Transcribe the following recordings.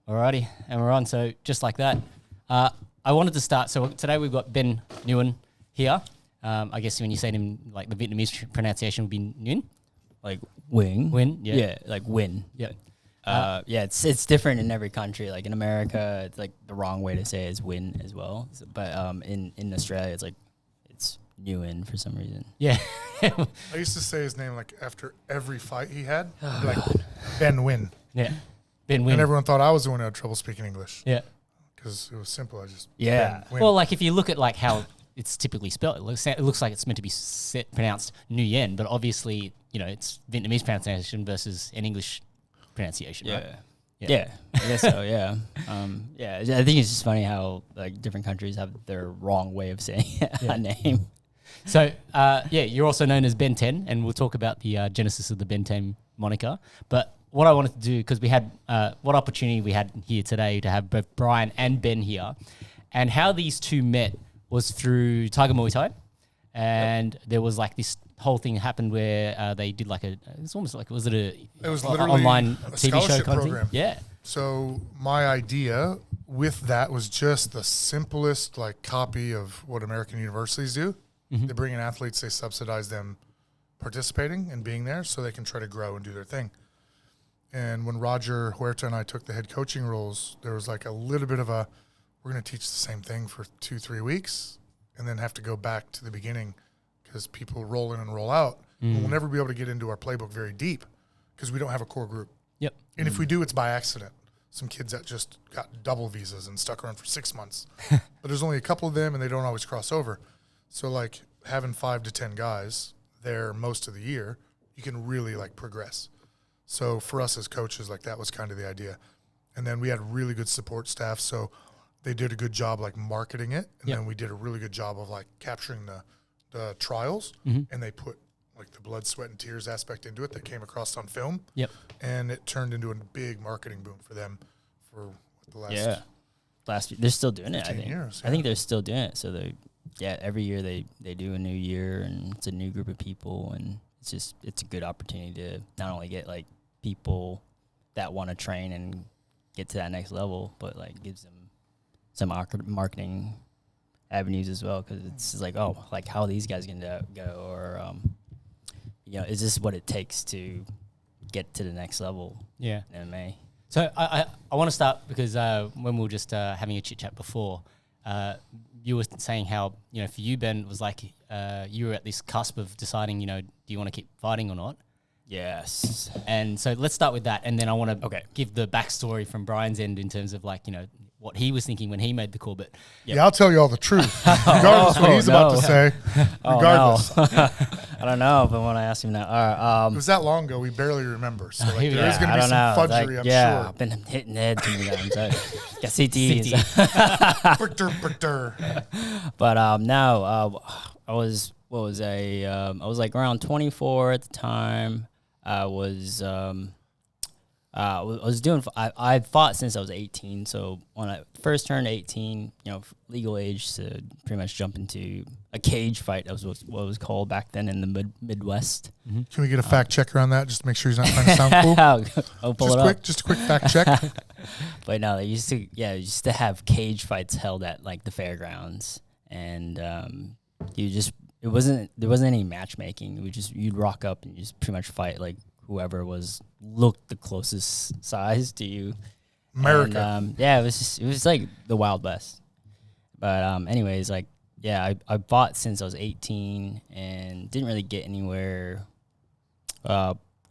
Alrighty, and we're on. So just like that, I wanted to start. So today we've got Ben Nguyen here. I guess when you say him, like the Vietnamese pronunciation would be Nguyen, like wing. Win, yeah, yeah, like win. yeah. Yeah, it's different in every country. Like in America, it's like the wrong way to say it is win as well. So, but in Australia, it's Nguyen for some reason. Yeah. I used to say his name like after every fight he had, like Ben Nguyen. Yeah. Ben Nguyen. And everyone thought I was the one who had trouble speaking English. Yeah. Because it was simple. I just Yeah. Ben Nguyen. Well, like if you look at like how it's typically spelled, it looks like it's meant to be pronounced Nguyen, but obviously, you know, it's Vietnamese pronunciation versus an English pronunciation, Yeah. right? Yeah, I guess so. Yeah, yeah. I think it's just funny how like different countries have their wrong way of saying a name. So, yeah, you're also known as Ben10, and we'll talk about the genesis of the Ben10 moniker. But what I wanted to do, because we had, what opportunity we had here today to have both Brian and Ben here, and how these two met was through Tiger Muay Thai, and there was like this whole thing happened where they did like it's almost like, was it It was literally online a TV show scholarship kind program. of thing? Yeah. So my idea with that was just the simplest like copy of what American universities do. Mm-hmm. They bring in athletes, they subsidize them participating and being there so they can try to grow and do their thing. And when Roger Huerta and I took the head coaching roles, there was like a little bit of we're going to teach the same thing for 2-3 weeks and then have to go back to the beginning because people roll in and roll out. And we'll never be able to get into our playbook very deep because we don't have a core group. Yep. And if we do, it's by accident. Some kids that just got double visas and stuck around for 6 months. But there's only a couple of them, and they don't always cross over. So, like, having 5 to 10 guys there most of the year, you can really, like, progress. So, for us as coaches, like, that was kind of the idea. And then we had really good support staff, so they did a good job, like, marketing it. And then we did a really good job of, like, capturing the trials, and they put, like, the blood, sweat, and tears aspect into it that came across on film. Yep. And it turned into a big marketing boom for them for the last They're still doing it. I 15 think. years, I think they're still doing it. So every year they do a new year and it's a new group of people, and it's a good opportunity to not only get like people that want to train and get to that next level, but like gives them some marketing avenues as well, because it's like, oh, like how are these guys gonna go, or you know, is this what it takes to get to the next level? Yeah. In MMA. So I want to start because when we were just having a chit chat before, you were saying how, you know, for you, Ben, it was like you were at this cusp of deciding, you know, do you want to keep fighting or not? Yes. And so let's start with that, and then I want to Okay. give the backstory from Brian's end in terms of like, you know, what he was thinking when he made the call. But Yeah, I'll tell you all the truth, regardless of what he's about to say. Regardless, I don't know, but when I asked him now, it was that long ago. We barely remember. So like, Yeah, there is going to I be don't some know. fudgery, Like, I'm yeah, sure. I've been hitting the head too many times. Got CTE. and stuff. Brr-dur. But no, I was I was like around 24 at the time. I was doing. I fought since I was 18. So when I first turned 18, you know, legal age to pretty much jump into a cage fight. That was what it was called back then in the Midwest. Can we get a fact checker on that? Just to make sure he's not trying to sound cool. I'll pull it up. Just a quick fact check. But no, they used to have cage fights held at like the fairgrounds, and there wasn't any matchmaking. You'd rock up and you just pretty much fight like whoever looked the closest size to you. America. And, yeah, it was like the Wild West. But anyways, like, yeah, I fought since I was 18 and didn't really get anywhere.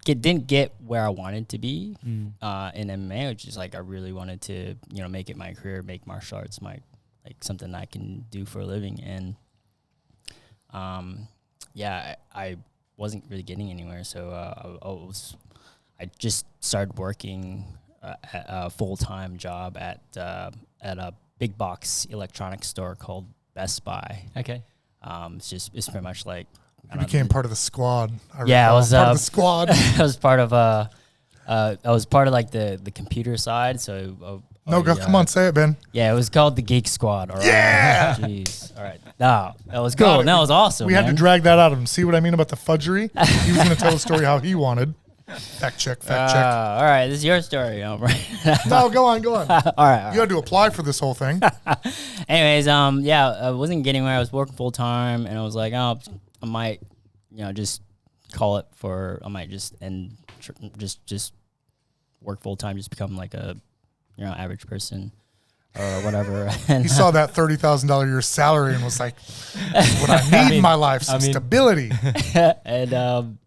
Didn't get where I wanted to be in MMA, which is like I really wanted to, you know, make it my career, make martial arts like something I can do for a living. And yeah, I wasn't really getting anywhere, so I just started working a full-time job at a big box electronics store called Best Buy. okay. It's pretty much like You became part of the squad. I was part of the squad. I was part of like the computer side. So come on, say it, Ben. Yeah, it was called the Geek Squad. All right. Yeah! Jeez. All right. No, that was cool. That was awesome. We had to drag that out of him. See what I mean about the fudgery? He was going to tell the story how he wanted. Fact check. Fact check. All right, this is your story, right? No, go on. all right. You had to apply for this whole thing. Anyways, yeah, I wasn't getting where I was working full time, and I was like, oh, I might, just call it for. I might just just work full time, just become like a, average person or whatever. And He saw that $30,000 a year salary and was like, "This is what I need in my life, some stability." And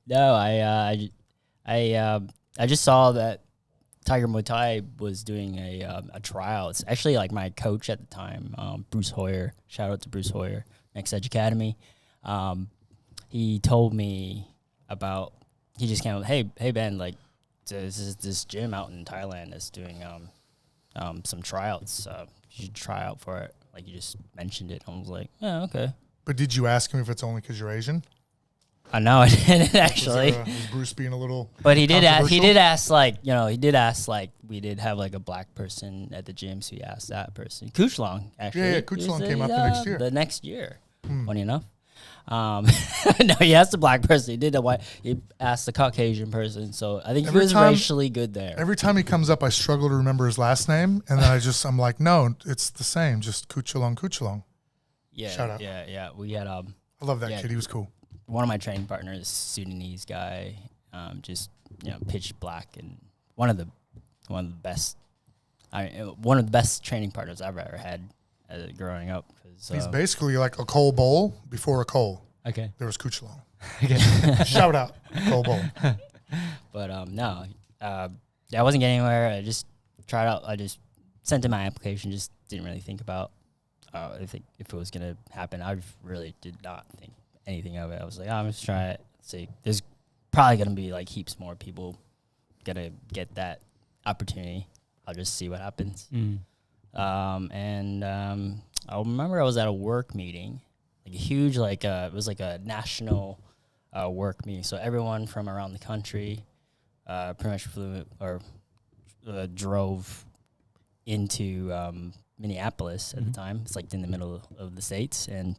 no, I just saw that Tiger Muay Thai was doing a trial. It's actually like my coach at the time, Bruce Hoyer. Shout out to Bruce Hoyer, Next Edge Academy. He told me about. He just came up, hey Ben, like this gym out in Thailand that's doing some tryouts. You should try out for it. Like you just mentioned it. I was like, yeah, okay. But did you ask him if it's only because you're Asian? I know I didn't actually. Was Bruce being a little? But he did ask. He did ask like we did have like a black person at the gym, so he asked that person. Kuchlong actually. Yeah, Kuchlong came out the next year. The next year, funny enough. No, he asked the black person. He did the white. He asked the Caucasian person. So I think he was racially good there. Every time he comes up, I struggle to remember his last name, and then I'm like, no, it's the same, just Kuchlong. Yeah, shout out. Yeah. We had I love that kid. He was cool. One of my training partners, Sudanese guy, just pitch black, and one of the best. One of the best training partners I've ever had growing up. He's basically like a Cole Bowl before a Cole. Okay. There was Kuchlong. Okay. Shout out, Cole Bowl. But no, I wasn't getting anywhere. I just tried out. I just sent in my application. Just didn't really think about if it was gonna happen. I really did not think anything of it. I was like, I'm just try it. See, there's probably gonna be like heaps more people gonna get that opportunity. I'll just see what happens. I remember I was at a work meeting, like a huge, it was like a national work meeting. So everyone from around the country pretty much flew or drove into Minneapolis at the time. It's like in the middle of the States. And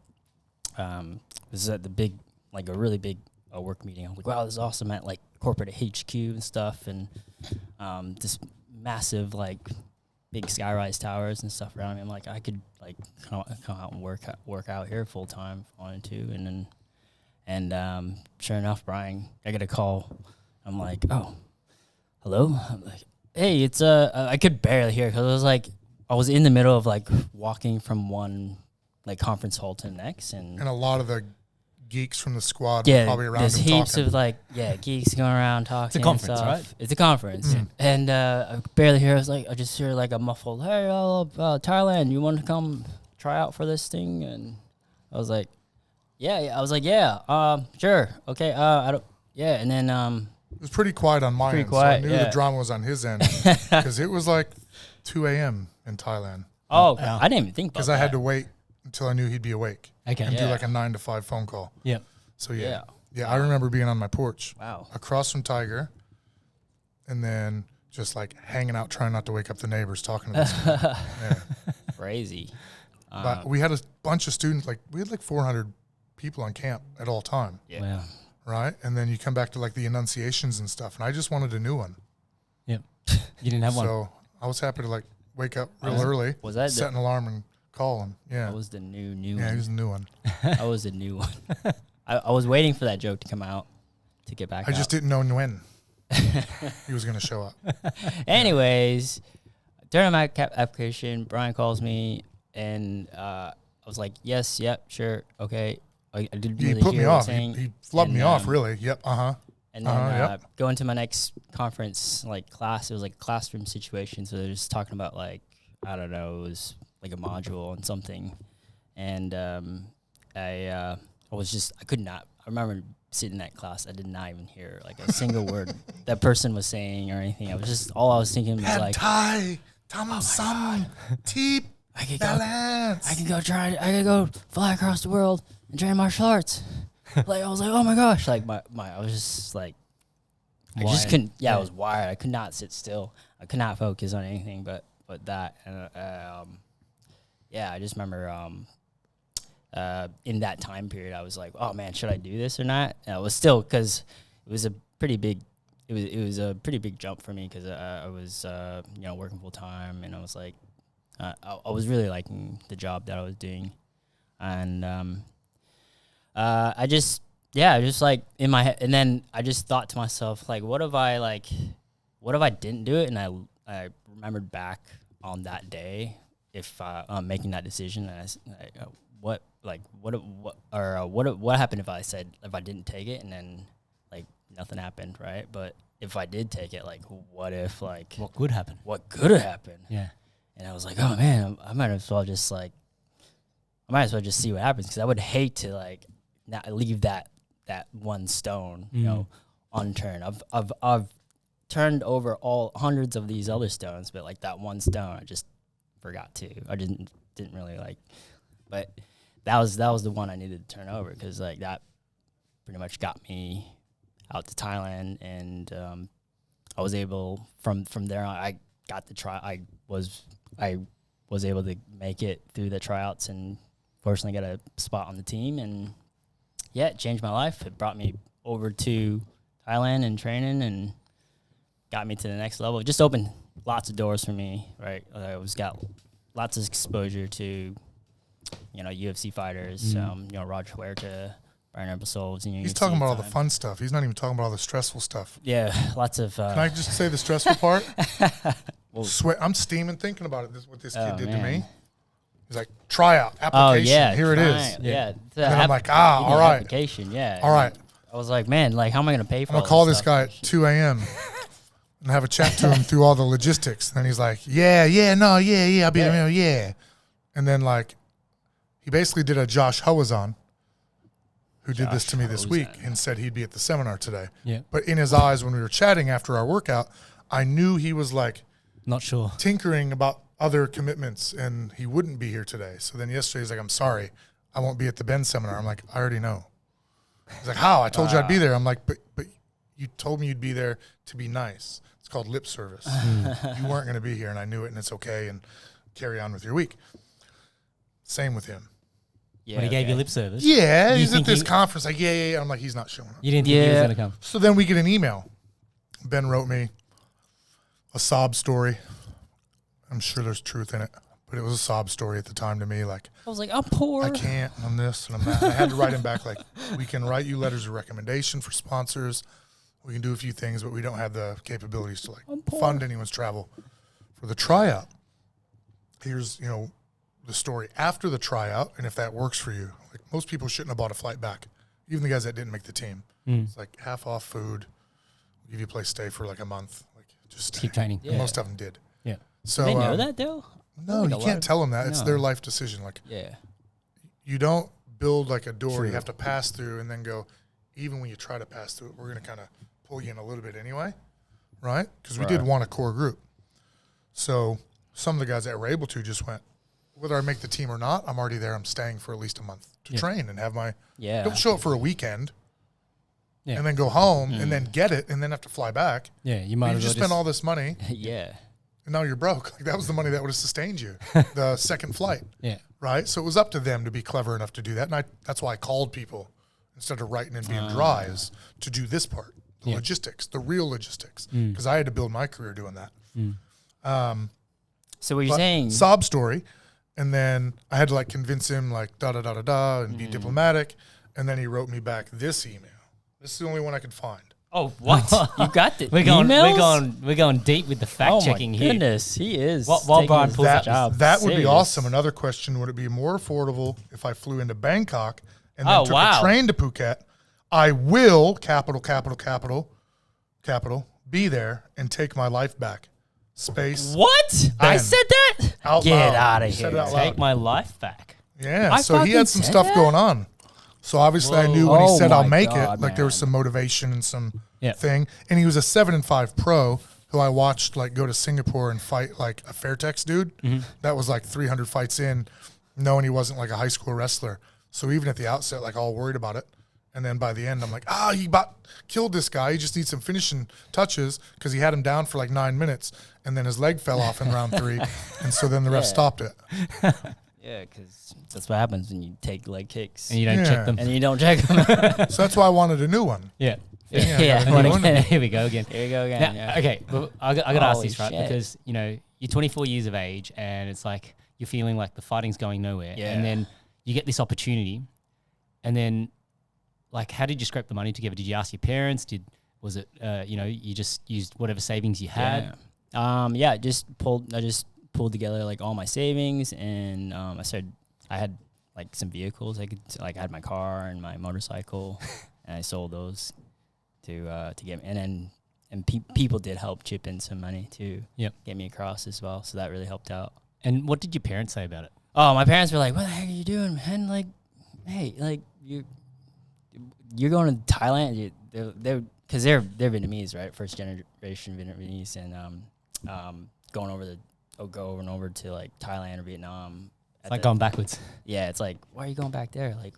this is at the a really big work meeting. I'm like, wow, this is awesome at like corporate HQ and stuff. And this massive, big skyrise towers and stuff around me. I'm like, I could come out and work out here full time if I wanted to. And sure enough, Brian, I get a call. I'm like, oh, hello. I'm like, hey, it's I could barely hear because I was in the middle of walking from one conference hall to the next, and a lot of the geeks from the squad were probably around. There's heaps talking. of geeks going around talking. It's a conference, and stuff. right? It's a conference, and I barely hear. I just hear a muffled, "Hey, Thailand, you want to come try out for this thing?" And I was like, "Yeah." I was like, "Yeah, sure, okay." I don't. Yeah, and then it was pretty quiet on my end. Quiet, so I knew the drama was on his end because it was 2 a.m. in Thailand. Oh, wow. I didn't even think about that. Because I had to wait until I knew he'd be awake. Okay. And do a 9 to 5 phone call. Yeah. So yeah, I remember being on my porch. Wow. Across from Tiger, and then just hanging out, trying not to wake up the neighbors, talking to this guy. Yeah. Crazy. But we had a bunch of students. We had 400 people on camp at all time. Yeah. Wow. Right, and then you come back to the enunciations and stuff, and I just wanted a new one. Yep. You didn't have one. So I was happy to wake up real early. Was that set an alarm and call him? Yeah. That was the new Yeah, one. he was the new one. I was the new one. I was waiting for that joke to come out to get back. I just didn't know when he was going to show up. Anyways, during my application, Brian calls me, and I was like, "Yes, yep, sure, okay." I didn't really He put hear me what off. saying. He flubbed me off, really. Yep. And then going to my next conference, class, it was a classroom situation. So they're just talking about I don't know, it was a module on something. And I could not, I remember sitting in that class, I did not even hear a single word that person was saying or anything. I was just, all I was thinking was Thai, Sam, Teep, balance. I could go fly across the world and train martial arts. I was like, oh my gosh. I was just I just couldn't, I was wired. I could not sit still. I could not focus on anything but that. And I just remember in that time period, I was like, oh man, should I do this or not? And I was still, because it was a pretty big it was a pretty big jump for me because I was working full time, and I was like, I was really liking the job that I was doing, and I just like in my head, and then I just thought to myself, like, what if I didn't do it? And I remembered back on that day, if making that decision, and what happened if I didn't take it, and then like nothing happened, right? But if I did take it, like, what if, like, What could happen? What could have happened? Yeah. And I was like, oh man, I might as well just see what happens, because I would hate to like not leave that one stone, you know, unturned. I've turned over all hundreds of these other stones, but like that one stone, I just forgot to. I didn't really like, but that was the one I needed to turn over, because like that pretty much got me out to Thailand, and I was able from there on. I got the try. I was able to make it through the tryouts, and fortunately got a spot on the team, and yeah, it changed my life. It brought me over to Thailand and training, and got me to the next level. It just opened lots of doors for me, right? I got lots of exposure to, UFC fighters, Roger Huerta, Brian Ebersole. He's talking about all the fun stuff. He's not even talking about all the stressful stuff. Yeah, lots of... Can I just say the stressful part? Sweat. I'm steaming thinking about it, what this kid did to me. He's like, tryout, application, here it is. Yeah. And then I'm like, all right. Application, yeah. All right. I was like, man, like, how am I going to pay for I'm going to call this guy at 2 a.m. and have a chat to him through all the logistics. And then he's like, yeah, I'll be there, yeah. And then, like, he basically did a Josh Hawazan, who did this to me this week, and said he'd be at the seminar today. Yeah. But in his eyes, when we were chatting after our workout, I knew he was, like, Not sure. tinkering about other commitments, and he wouldn't be here today. So then yesterday he's like, I'm sorry, I won't be at the Ben seminar. I'm like, I already know. He's like, how? I told you I'd be there. I'm like, but you told me you'd be there to be nice. It's called lip service. You weren't going to be here, and I knew it, and it's okay, and carry on with your week. Same with him. Yeah, When he gave you lip service. Yeah, he's at think this conference like, yeah. I'm like, he's not showing up. You didn't think he was going to come. So then we get an email. Ben wrote me a sob story. I'm sure there's truth in it, but it was a sob story at the time to me. Like, I was like, I'm poor. I can't, and I'm this, and I'm that. And I had to write him back like, we can write you letters of recommendation for sponsors. We can do a few things, but we don't have the capabilities to like fund anyone's travel for the tryout. Here's, the story after the tryout, and if that works for you. Like, most people shouldn't have bought a flight back, even the guys that didn't make the team. It's like half off food. We'll give you a place to stay for like a month. Like, just Keep training. And most of them did. Yeah. So They know that, though? No, you can't tell them that. It's their life decision. Like, you don't build like a door you have to pass through and then go, even when you try to pass through it, we're going to kind of pull you in a little bit anyway, right? Because we did want a core group. So some of the guys that were able to just went, whether I make the team or not, I'm already there. I'm staying for at least a month to train and have my don't show up for a weekend and then go home and then get it and then have to fly back. Yeah, you might as well just spend all this money. Yeah. And now you're broke. Like, that was the money that would have sustained you, the second flight. Yeah. Right? So it was up to them to be clever enough to do that. And that's why I called people instead of writing and being dry, is to do this part, the logistics, the real logistics, because I had to build my career doing that. So what you're saying... Sob story. And then I had to like convince him like da-da-da-da-da and be diplomatic. And then he wrote me back this email. This is the only one I could find. Oh, what? You got the We're going deep with the fact checking here. Oh my goodness, he is. While Brian pulls that job. That would be awesome. Another question: would it be more affordable if I flew into Bangkok and then took a train to Phuket? I will capital be there and take my life back. Space. What? Ben. I said that? Get out of here. Take my life back. Yeah. So he had some stuff going on. So obviously I knew when he said I'll make it, like there was some motivation and some thing. And he was a 7-5 pro who I watched like go to Singapore and fight like a Fairtex dude. That was like 300 fights in, knowing he wasn't like a high school wrestler. So even at the outset, like all worried about it. And then by the end, I'm like, he killed this guy. He just needs some finishing touches because he had him down for like 9 minutes. And then his leg fell off in round 3. And so then the ref stopped it. Yeah, because that's what happens when you take leg kicks. And you don't check them. And you don't check them. So that's why I wanted a new one. Yeah. Yeah. Here we go again. Here we go again. Now, Yeah. okay, well, I got to ask Holy this, right? shit. Because, you know, you're 24 years of age and it's like you're feeling like the fighting's going nowhere. Yeah. And then you get this opportunity. And then, like, how did you scrape the money together? Did you ask your parents? Was it, you know, you just used whatever savings you had? I just pulled together like all my savings, and I had like some vehicles. I had my car and my motorcycle, and I sold those to get me. And people did help chip in some money to get me across as well. So that really helped out. And what did your parents say about it? Oh, my parents were like, "What the heck are you doing, man? Like, hey, like you're going to Thailand? Because they're Vietnamese, right? First generation Vietnamese, and go over to like Thailand or Vietnam. It's like going backwards. Yeah, it's like, why are you going back there? Like,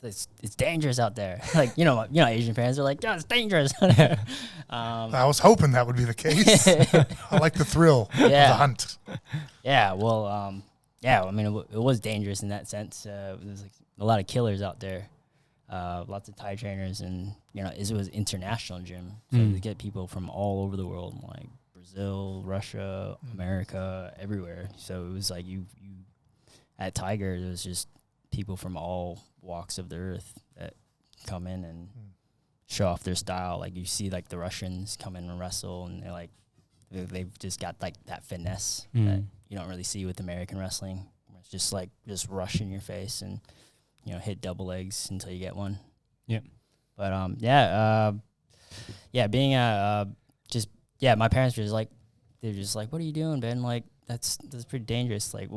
it's dangerous out there. Like, you know, Asian parents are like, yeah, it's dangerous. I was hoping that would be the case. I like the thrill of the hunt. Yeah, well, I mean, it was dangerous in that sense. There's like a lot of killers out there. Lots of Thai trainers, and you know, it was international gym, so to get people from all over the world, like Brazil, Russia, America, everywhere. So it was like you at Tiger, there was just people from all walks of the earth that come in and show off their style. Like you see, like the Russians come in and wrestle, and they're like they've just got like that finesse that you don't really see with American wrestling. It's just like just rush in your face and, you know, hit double legs until you get one. Yep. But being my parents were just like, they're just like, what are you doing, Ben? Like that's pretty dangerous. Like,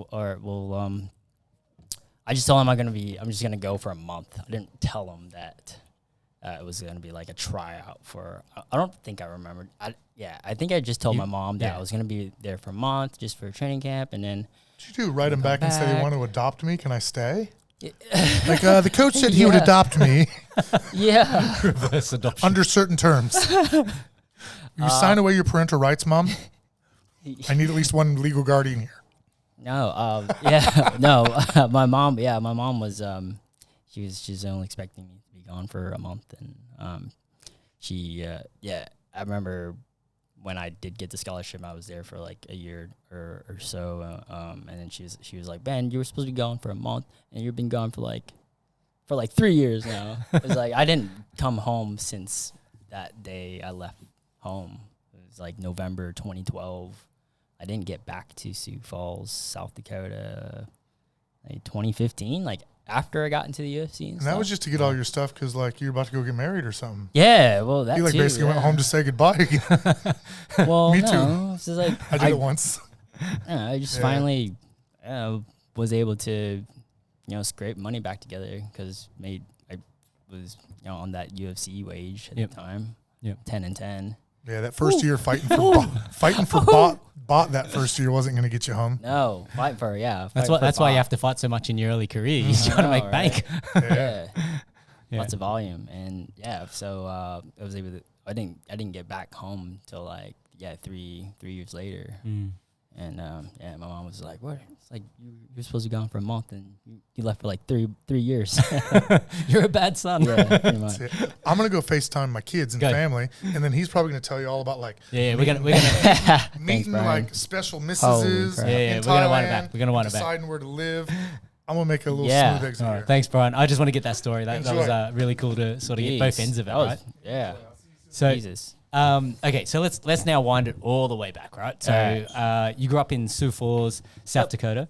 I just told them I'm just gonna go for a month. I didn't tell them that it was gonna be like a tryout for. I don't think I remembered. I think I just told my mom that I was gonna be there for a month just for a training camp, and then. Did you write him back and say they want to adopt me? Can I stay? Like the coach said he would adopt me. Yeah. Reverse adoption. Under certain terms. You sign away your parental rights, Mom? I need at least one legal guardian here. No, my mom was she's only expecting me to be gone for a month, and I remember when I did get the scholarship, I was there for like a year or so, and then she was like, Ben, you were supposed to be gone for a month, and you've been gone for like 3 years now. It was like I didn't come home since that day I left home. It was like November 2012. I didn't get back to Sioux Falls, South Dakota, like 2015, like after I got into the UFC. And that was just to get all your stuff because, like, you're about to go get married or something. Yeah, well, that you, like, basically went home to say goodbye again. Well, Me no, too. It's just like, I did it once. I just finally was able to, you know, scrape money back together because I was, you know, on that UFC wage at the time. 10-10. Yeah, that first year fighting for bot that first year wasn't going to get you home. No, fight for That's why you have to fight so much in your early career. You're trying to make bank. Yeah. Lots of volume, and so I was able to. I didn't get back home till like 3 years later. And my mom was like, "What? It's like you're supposed to be gone for a month, and you left for like 3 years. You're a bad son." Yeah, pretty much. I'm gonna go FaceTime my kids and family, and then he's probably gonna tell you all about like we're gonna meeting Brian. like special missuses. Yeah, we're gonna wind it back. We're gonna wind it back. Deciding where to live. I'm gonna make a little smooth exit All here. right, thanks, Brian. I just want to get that story. That was really cool to sort of get both ends of it, right? Yeah. So, Jesus. okay, so let's now wind it all the way back, right? So you grew up in Sioux Falls, South Dakota,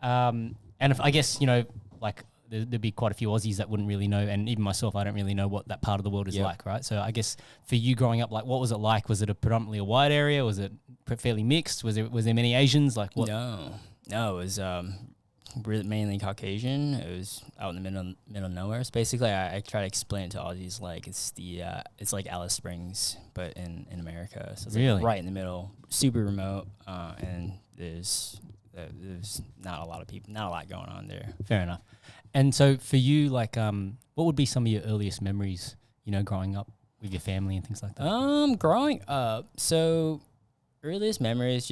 and if I guess you know, like there'd be quite a few Aussies that wouldn't really know, and even myself, I don't really know what that part of the world is like, right? So I guess for you growing up, like, what was it like? Was it a predominantly a white area? Was it fairly mixed? Was there many Asians? Like what? No, it was mainly Caucasian. It was out in the middle of nowhere. So basically, I try to explain to Aussies like it's like Alice Springs, but in America. So it's like right in the middle, super remote, and there's not a lot of people, not a lot going on there. Fair enough. And so for you, like, what would be some of your earliest memories? You know, growing up with your family and things like that. Growing up, so earliest memories,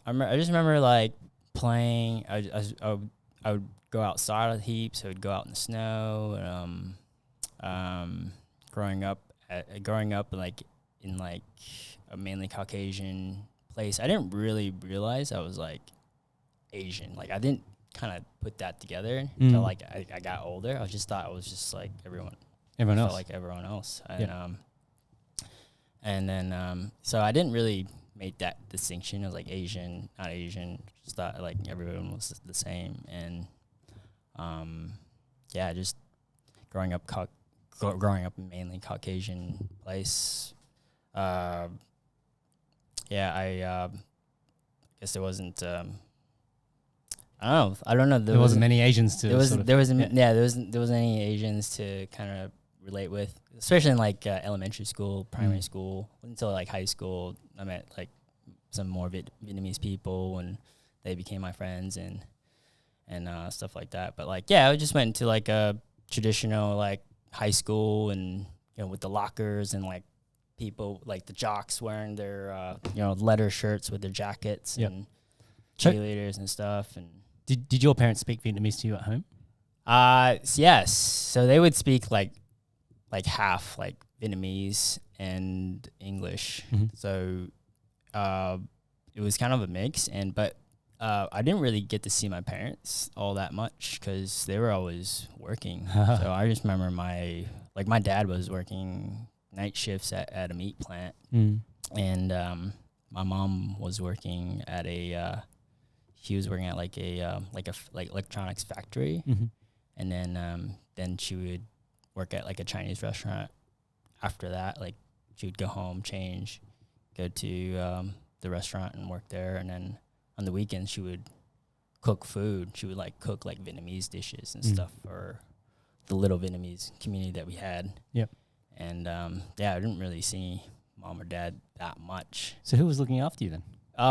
I just remember like playing. I would go outside of the heaps. I would go out in the snow. Growing up growing up in a mainly Caucasian place, I didn't really realize I was like Asian. Like I didn't kind of put that together until like I got older. I just thought I was just like everyone else, like everyone else, and then so I didn't really make that distinction. It was like Asian, not Asian. Just thought like everyone was the same, and just growing up in mainly Caucasian place. I guess there wasn't. I don't know. There wasn't many Asians to. There wasn't any Asians to kind of relate with, especially in like elementary school, primary school, until like high school. I met like some more Vietnamese people, and they became my friends and stuff like that. But like, I just went into like a traditional like high school, and with the lockers and like people like the jocks wearing their leather shirts with their jackets and cheerleaders and stuff. And did your parents speak Vietnamese to you at home? Yes. So they would speak like half like Vietnamese and English. So it was kind of a mix, but I didn't really get to see my parents all that much because they were always working. So I just remember my dad was working night shifts at a meat plant, and my mom was working at she was working at like electronics factory, and then she would work at like a Chinese restaurant. After that, like she would go home, change, go to the restaurant and work there, and then on the weekends she would cook food. She would like cook like Vietnamese dishes and stuff for the little Vietnamese community that we had. Yep. And I didn't really see mom or dad that much. So who was looking after you then?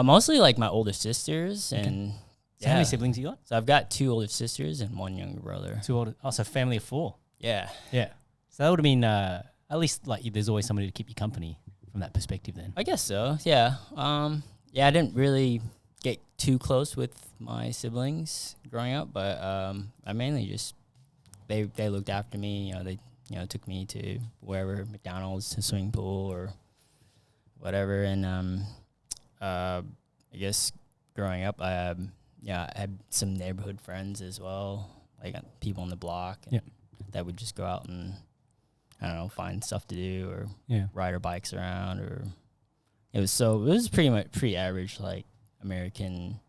Mostly like my older sisters. And so how many siblings you got? So I've got 2 older sisters and 1 younger brother. So family of 4. Yeah. So that would have been at least like there's always somebody to keep you company from that perspective then. I guess so. Yeah. I didn't really get too close with my siblings growing up, but I mainly just they looked after me. They took me to wherever, McDonald's, to swimming pool or whatever. And I guess growing up, I had some neighborhood friends as well, like people on the block that would just go out and find stuff to do or ride our bikes around. Or it was pretty average like American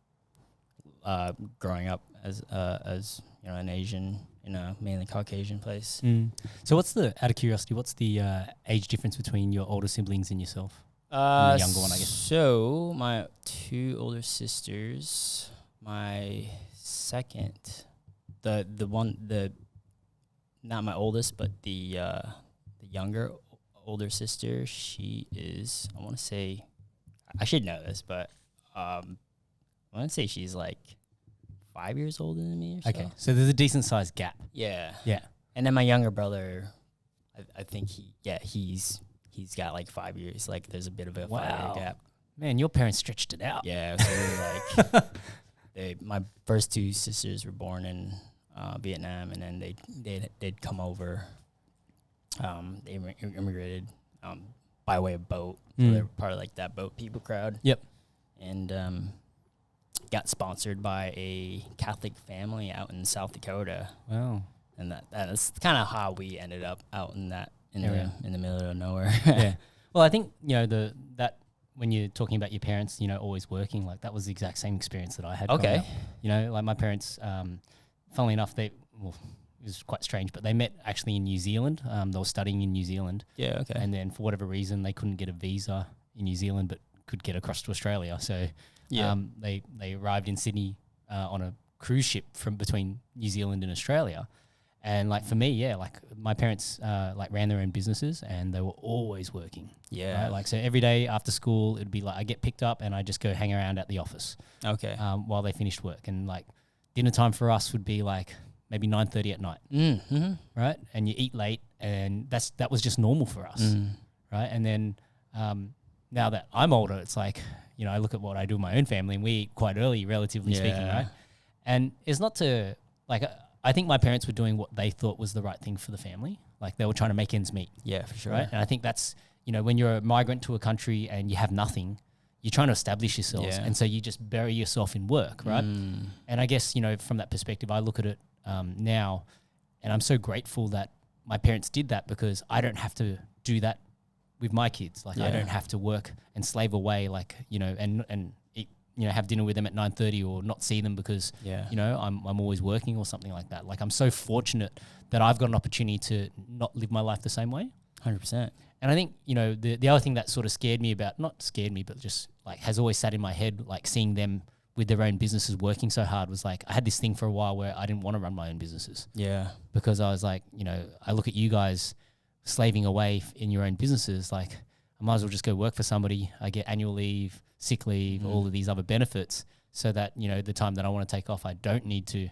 growing up as an Asian in a mainly Caucasian place. So out of curiosity, what's the age difference between your older siblings and yourself? And the younger one, I guess. So my 2 older sisters, my second, not my oldest, but the younger older sister, she is, I want to say, I should know this, but I want to say she's like 5 years older than me or so. Okay, so there's a decent sized gap. Yeah. And then my younger brother, I think he's got like 5 years. Like there's a bit of a 5-year gap. Man, your parents stretched it out. Yeah, so my first 2 sisters were born in Vietnam, and then they'd come over. They immigrated by way of boat. So they were part of like that boat people crowd. Yep. And got sponsored by a Catholic family out in South Dakota. Wow. And that's kind of how we ended up out in that in the middle of nowhere. Yeah. Well, I think that when you're talking about your parents, always working, like that was the exact same experience that I had. Okay. Like my parents, funnily enough, it was quite strange, but they met actually in New Zealand. They were studying in New Zealand. Yeah. Okay. And then for whatever reason, they couldn't get a visa in New Zealand, but could get across to Australia. So they arrived in Sydney on a cruise ship from between New Zealand and Australia. And like for me, like my parents like ran their own businesses, and they were always working. Yeah. Right? Like so every day after school, it'd be like I get picked up and I just go hang around at the office. Okay. While they finished work, and like dinner time for us would be like maybe 9:30 at night. Right. And you eat late, and that was just normal for us. Right. And then now that I'm older, it's like I look at what I do with my own family, and we eat quite early, relatively speaking. Right. And it's not to like. I think my parents were doing what they thought was the right thing for the family. Like they were trying to make ends meet. Yeah, for sure. Right. And I think that's, when you're a migrant to a country and you have nothing, you're trying to establish yourselves. Yeah. And so you just bury yourself in work. Right. And I guess, from that perspective, I look at it now, and I'm so grateful that my parents did that, because I don't have to do that with my kids. Like I don't have to work and slave away, like, and eat, have dinner with them at 9:30 or not see them because, I'm always working or something like that. Like I'm so fortunate that I've got an opportunity to not live my life the same way. 100%. And I think, the other thing that sort of not scared me, but just like has always sat in my head, like seeing them with their own businesses working so hard, was like, I had this thing for a while where I didn't want to run my own businesses. Yeah. Because I was like, I look at you guys slaving away in your own businesses. Like I might as well just go work for somebody. I get annual leave, sick leave, all of these other benefits, so that, the time that I want to take off, I don't need to,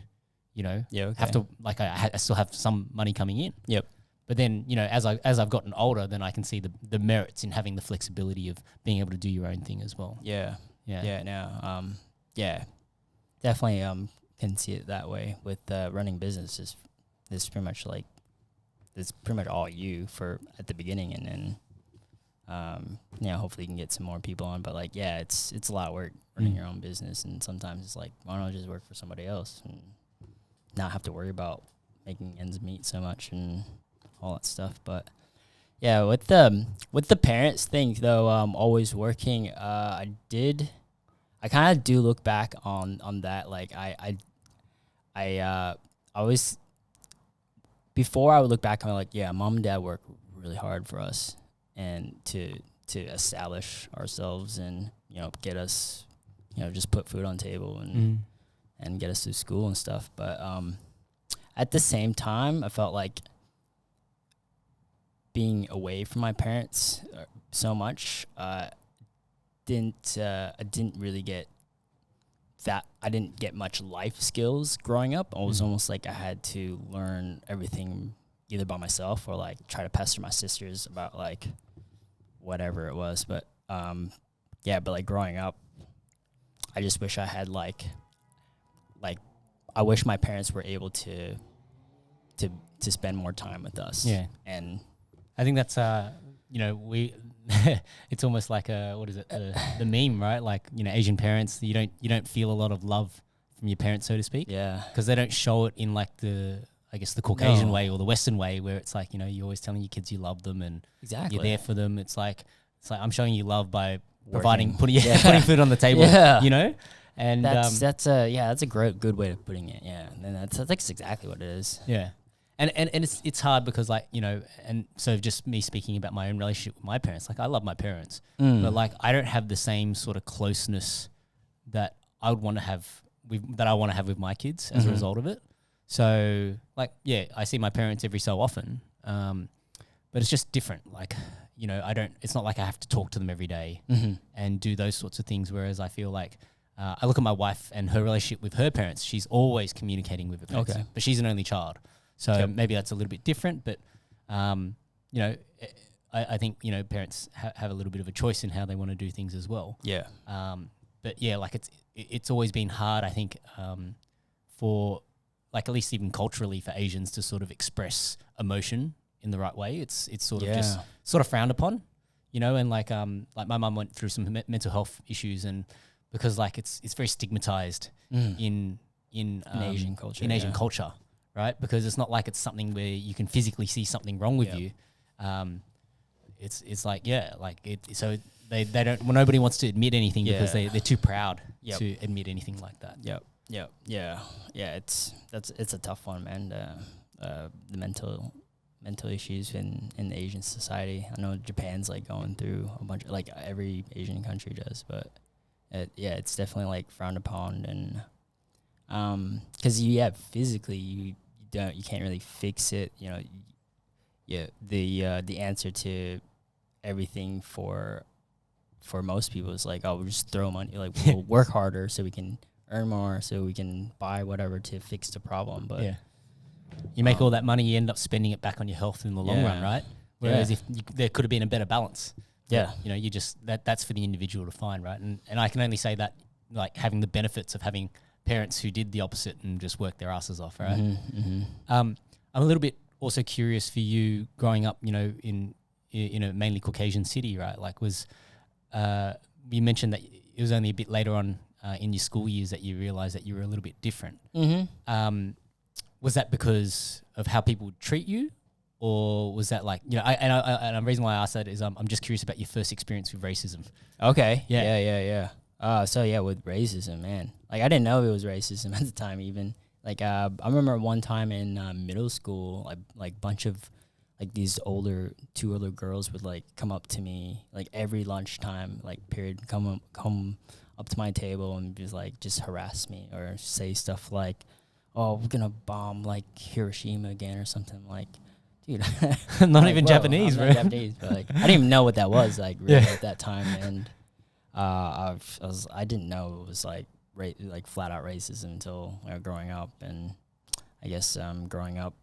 have to, like I still have some money coming in. Yep. But then, as I've gotten older, then I can see the merits in having the flexibility of being able to do your own thing as well. Yeah. Yeah. Yeah. No. Yeah. Definitely. Can see it that way with running businesses. It's pretty much like it's pretty much all you for at the beginning, and then hopefully you can get some more people on. But like, yeah, it's a lot of work running your own business, and sometimes it's like, why don't I just work for somebody else and not have to worry about making ends meet so much and all that stuff. But yeah, with the parents thing though, always working, I kind of do look back on that. Like I always, before I would look back, I'm like, yeah, mom and dad work really hard for us and to establish ourselves and, get us, just put food on the table and get us through school and stuff. But at the same time, I felt like being away from my parents so much, I didn't really get that. I didn't get much life skills growing up. It was almost like I had to learn everything either by myself or like try to pester my sisters about like whatever it was. But but like growing up, I just wish I had like I wish my parents were able to spend more time with us. Yeah. And I think that's we it's almost like what is it, the meme, right? Like, Asian parents, you don't feel a lot of love from your parents, so to speak. Yeah. Because they don't show it in like the Caucasian way or the Western way, where it's like, you're always telling your kids you love them and Exactly. you're there for them. It's like I'm showing you love by Working. putting food on the table. Yeah. And that's a good way of putting it. Yeah. And that's exactly what it is. Yeah. And it's hard because and so just me speaking about my own relationship with my parents, like I love my parents, but like I don't have the same sort of closeness that I would want to have with my kids as a result of it. So like, yeah, I see my parents every so often, but it's just different. Like, it's not like I have to talk to them every day and do those sorts of things. Whereas I feel like I look at my wife and her relationship with her parents, she's always communicating with her parents, but she's an only child. So maybe that's a little bit different, but, I think, parents have a little bit of a choice in how they want to do things as well. Yeah. But yeah, like it's always been hard, I think, for like, at least even culturally for Asians to sort of express emotion in the right way. It's sort of just sort of frowned upon, and like my mum went through some mental health issues, and because like it's very stigmatized in Asian culture. In Asian culture. Right, because it's not like it's something where you can physically see something wrong with you. It's like so they don't. Well, nobody wants to admit anything because they're too proud to admit anything like that. Yeah. It's a tough one, man. The mental issues in the Asian society. I know Japan's like going through a bunch of, like every Asian country does, but it's definitely like frowned upon, and because physically you can't really fix it. The answer to everything for most people is like, oh, we'll just throw money, like we'll work harder so we can earn more, so we can buy whatever to fix the problem. But you make all that money, you end up spending it back on your health in the long run, right? Whereas if there could have been a better balance, you just that's for the individual to find, right? And I can only say that, like, having the benefits of having parents who did the opposite and just worked their asses off, right? I'm a little bit also curious for you growing up, you know, in a mainly Caucasian city, right? Like you mentioned that it was only a bit later on in your school years that you realized that you were a little bit different. Mm-hmm. Was that because of how people would treat you? Or was that like, you know, and the reason why I asked that is I'm just curious about your first experience with racism. Okay. Yeah. Yeah. So yeah, with racism, man, like I didn't know it was racism at the time even. Like I remember one time in middle school, like bunch of like these two older girls would like come up to me like every lunchtime like period, come up to my table and just harass me or say stuff like, "Oh, we're gonna bomb like Hiroshima again" or something. Like, dude, not like, even bro, Japanese, I'm bro. not Japanese, but like I didn't even know what that was like really at that time, and I didn't know it was like flat out racism until growing up, and I guess growing up,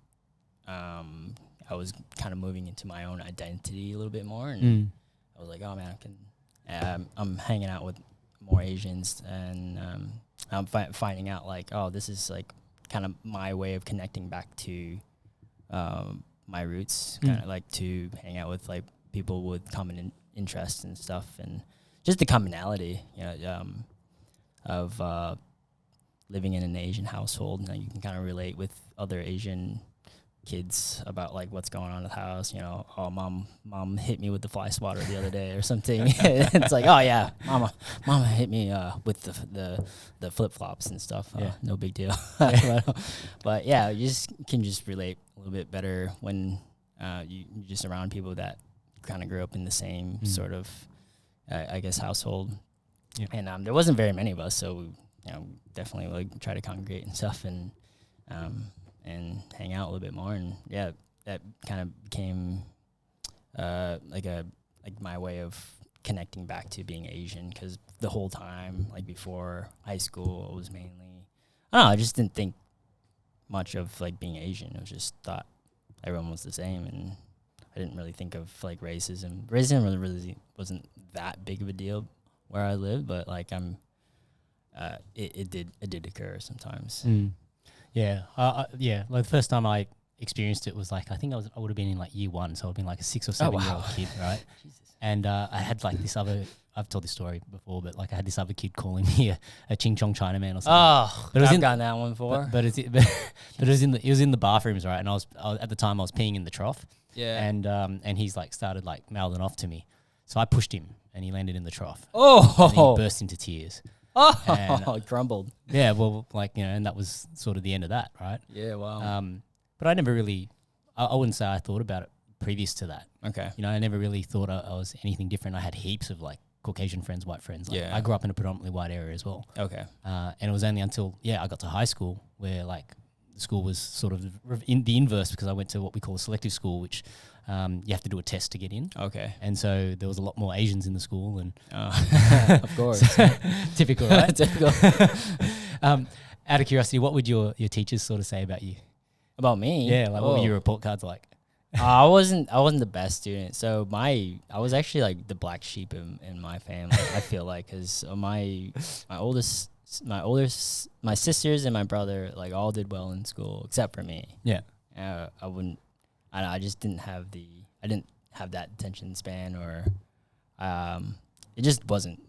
I was kind of moving into my own identity a little bit more, and I was like, oh man, I'm hanging out with more Asians, and I'm finding out like, oh, this is like kind of my way of connecting back to my roots, kind of like to hang out with like people with common interests and stuff, and just the commonality, of living in an Asian household. You know, you can kind of relate with other Asian kids about like what's going on in the house. You know, oh, mom hit me with the fly swatter the other day or something. It's like, oh yeah, mama hit me with the flip flops and stuff. No big deal. But yeah, you can relate a little bit better when you're just around people that kind of grew up in the same sort of I guess household. Yeah. And there wasn't very many of us, so we, definitely like try to congregate and stuff, and hang out a little bit more. And yeah, that kind of became like my way of connecting back to being Asian, because the whole time, like before high school, it was mainly, I don't know, I just didn't think much of like being Asian. I was just thought everyone was the same, and I didn't really think of like racism. Racism really wasn't that big of a deal where I lived, but like it did occur sometimes. Yeah, yeah. Like the first time I experienced it was like, I think I would have been in like year one, so I'd been like a 6 or 7 year old kid, right? Jesus. And I had like this other, I've told this story before, but like I had this other kid calling me a Ching Chong Chinaman or something. Oh, but I've gotten that one before. But it was in the bathrooms, right? And I was at the time I was peeing in the trough. Yeah. And he's like started like mouthing off to me, so I pushed him and he landed in the trough. Oh. And he burst into tears. Oh, grumbled. Yeah, well, like, and that was sort of the end of that, right? Yeah, wow. But I never really, I wouldn't say I thought about it previous to that. Okay. I never really thought I was anything different. I had heaps of like Caucasian friends, white friends. Like, Yeah. I grew up in a predominantly white area as well. Okay. And it was only until, I got to high school where like the school was sort of in the inverse, because I went to what we call a selective school, which you have to do a test to get in. Okay. And so there was a lot more Asians in the school, and of course. typical, right? Typical. Out of curiosity, what would your teachers sort of say about you? About me? Yeah, like what were your report cards like? I wasn't the best student. So I was actually like the black sheep in my family. I feel like, because my sisters and my brother like all did well in school except for me. Yeah. I just didn't have that attention span, or it just wasn't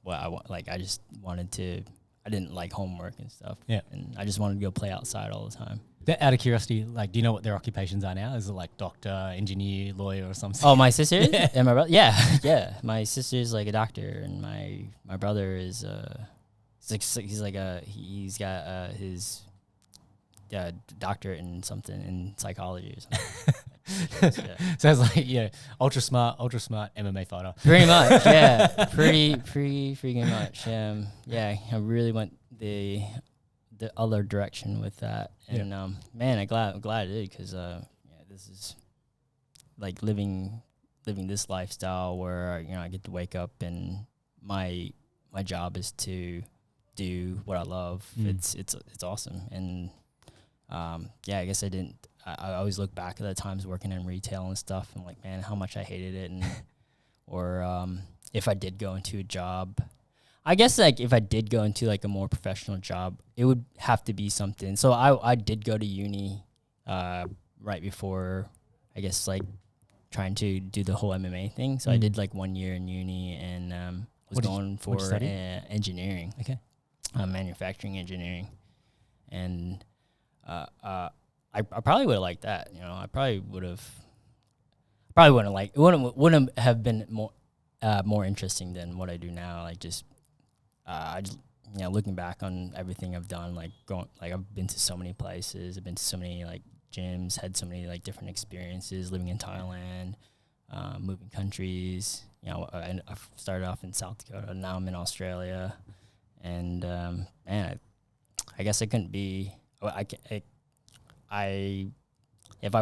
what I want. Like I didn't like homework and stuff. Yeah. And I just wanted to go play outside all the time. Out of curiosity, like, do you know what their occupations are now? Is it like doctor, engineer, lawyer, or something? Oh, my sister and my brother. Yeah. My sister's like a doctor, and my brother is he's got his doctorate in something in psychology or something. Sounds like ultra smart MMA fighter. Pretty much, yeah. Pretty freaking much. Yeah, I really went the other direction with that, and man, I'm glad I did, because this is like living this lifestyle where I get to wake up and my job is to do what I love. It's awesome, and I guess I always look back at the times working in retail and stuff, and like, man, how much I hated it, and or if I did go into a job, I guess like if I did go into like a more professional job, it would have to be something. So I did go to uni right before, I guess, like trying to do the whole MMA thing. So I did like 1 year in uni and was going for engineering. Okay. Manufacturing engineering. And I probably would have liked that. You know, I probably wouldn't have been more interesting than what I do now. Like I just you know, looking back on everything I've done, like I've been to so many places, I've been to so many like gyms, had so many like different experiences, living in Thailand, moving countries. You know, I started off in South Dakota, now I'm in Australia, and man, I guess I couldn't be. If I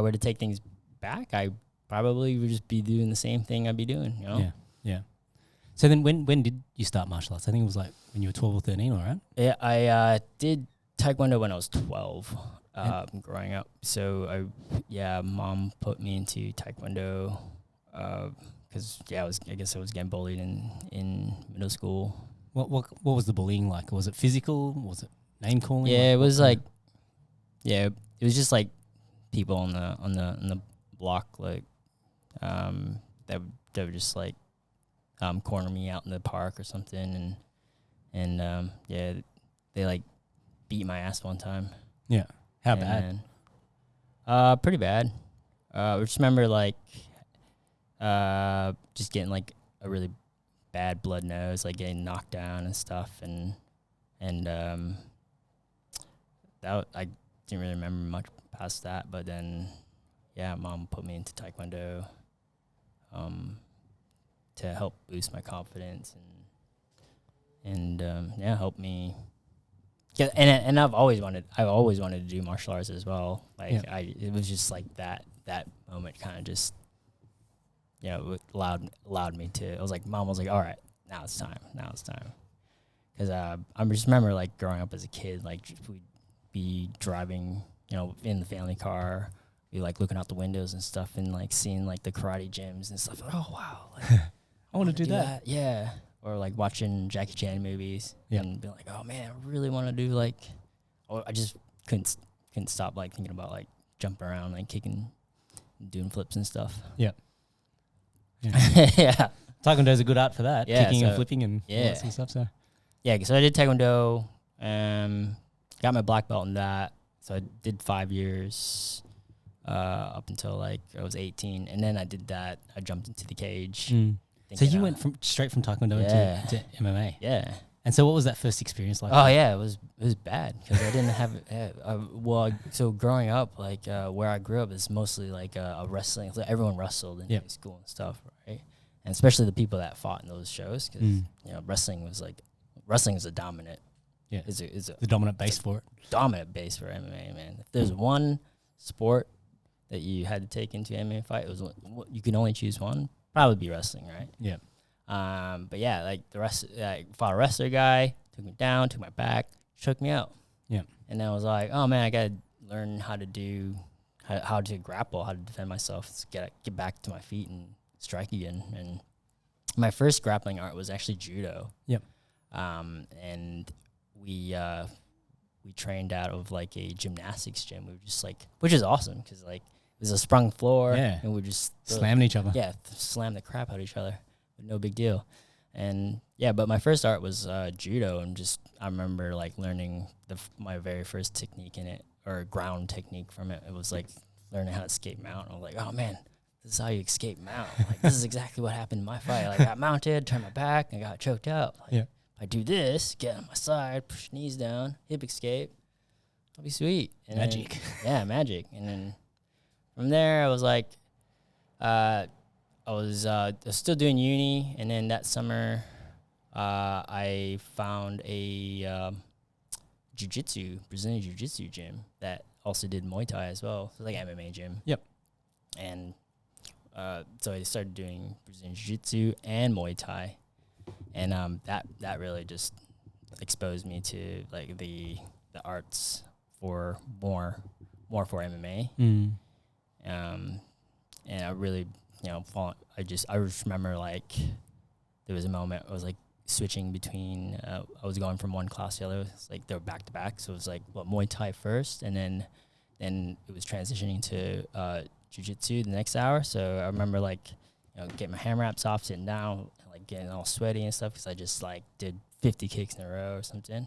were to take things back, I probably would just be doing the same thing I'd be doing. You know? Yeah. Yeah. So then, when did you start martial arts? I think it was like when you were 12 or 13, all right? Yeah, I did Taekwondo when I was 12, growing up. So Mom put me into Taekwondo because I guess I was getting bullied in middle school. What was the bullying like? Was it physical? Was it name calling? Yeah, it was like, it was just like people on the block, like that were just like corner me out in the park or something, and they like beat my ass one time. Yeah. How bad? Pretty bad. I just remember like just getting like a really bad blood nose, like getting knocked down and stuff, and that I didn't really remember much past that. But then, Mom put me into Taekwondo to help boost my confidence and help me. Yeah, and I've always wanted to do martial arts as well. Like it was just like that moment kind of just, you know, allowed me to. I was like, Mom was like, all right, now it's time. Because I just remember like growing up as a kid, like we'd be driving, you know, in the family car, be like looking out the windows and stuff, and like seeing like the karate gyms and stuff. Like, oh wow, like, I want to do that. Yeah. Or like watching Jackie Chan movies and be like, oh man, I really want to do like. Or I just couldn't stop like thinking about like jumping around, like kicking, doing flips and stuff. Yeah. Yeah. Taekwondo is a good art for that. Yeah, Kicking and flipping and all that sort of stuff. So. Yeah, so I did Taekwondo, got my black belt in that. So I did 5 years up until like I was 18, and then I did that. I jumped into the cage. So you went straight from Taekwondo into MMA. Yeah. And so what was that first experience like? Oh yeah, it was bad because I didn't have so growing up, like where I grew up is mostly like a wrestling. So everyone wrestled in high school and stuff, right? And especially the people that fought in those shows, because you know wrestling is a dominant. Yeah, is the dominant base for it. Dominant base for MMA, man. If there's one sport that you had to take into MMA fight, it was you can only choose one. Probably be wrestling, right? Yeah. But yeah, like the rest, I fought a wrestler guy, took me down, took my back, shook me out. Yeah. And then I was like, oh man, I gotta learn how to grapple, how to defend myself, get back to my feet and strike again. And my first grappling art was actually judo. Yep. And we trained out of like a gymnastics gym. We were just like, which is awesome because like. It was a sprung floor, and we just slamming each other. Yeah, slam the crap out of each other. No big deal. And but my first art was judo, and just I remember like learning my very first technique in it, or ground technique from it. It was like learning how to escape mount. I was like, oh man, this is how you escape mount. Like this is exactly what happened in my fight. Like I got mounted, turned my back, and got choked out. Like, if I do this, get on my side, push knees down, hip escape, I'll be sweet. And magic. Then, magic. And then. From there, I was like, I was still doing uni, and then that summer, I found a Brazilian jiu-jitsu gym that also did Muay Thai as well. So like MMA gym. Yep. And so I started doing Brazilian jiu-jitsu and Muay Thai, and that really just exposed me to like the arts for more for MMA. And I really, you know, I just remember like there was a moment I was like switching between, I was going from one class to the other. It's like they were back to back. So it was like, Muay Thai first and then then it was transitioning to jiu-jitsu the next hour. So I remember like, getting my hand wraps off, sitting down, and, like getting all sweaty and stuff because I just like did 50 kicks in a row or something.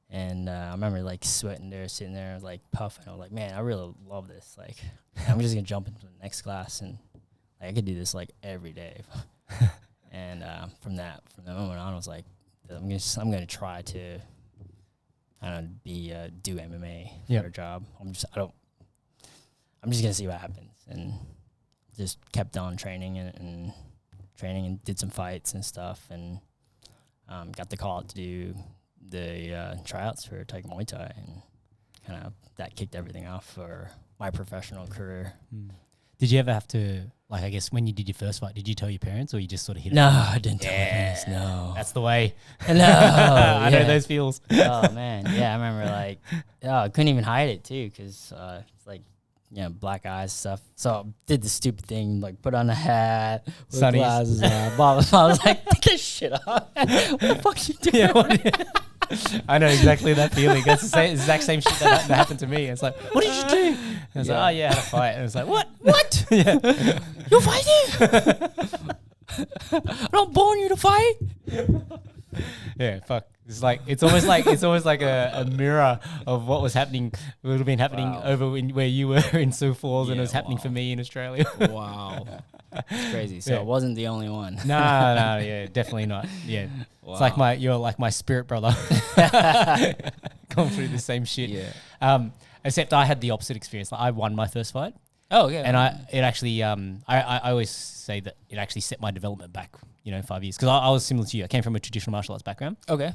And I remember like sweating there, sitting there, like puffing. I was like, man, I really love this. Like, I'm just gonna jump into the next class, and like, I could do this like every day. And from that moment on, I was like, I'm gonna try to, do MMA for a job. I'm just gonna see what happens, and just kept on training and did some fights and stuff, and got the call out to do the tryouts for Tiger Muay Thai, and kind of that kicked everything off for my professional career. Did you ever have to, like, I guess when you did your first fight, did you tell your parents, or you just sort of hit it? No, I didn't tell my parents. No, that's the way. No, I know those feels. Oh man, yeah, I remember like, I couldn't even hide it too, because it's like, black eyes stuff. So I did the stupid thing, like put on a hat, with glasses on. I was like, take this shit off. What the fuck you doing? I know exactly that feeling. That's the exact same shit that happened to me. It's like, what did you do? And I was like, oh yeah, I had a fight. And it's like, what? Yeah. You're fighting? I'm not born you to fight. Yeah, fuck. It's almost like a mirror of what was happening. Would have been happening over where you were in Sioux Falls, and it was happening for me in Australia. Wow, it's crazy. So I wasn't the only one. No, yeah, definitely not. Yeah, wow. It's like you're like my spirit brother, going through the same shit. Yeah. Except I had the opposite experience. Like, I won my first fight. Oh yeah. And I always say that it actually set my development back, 5 years, because I was similar to you. I came from a traditional martial arts background. Okay.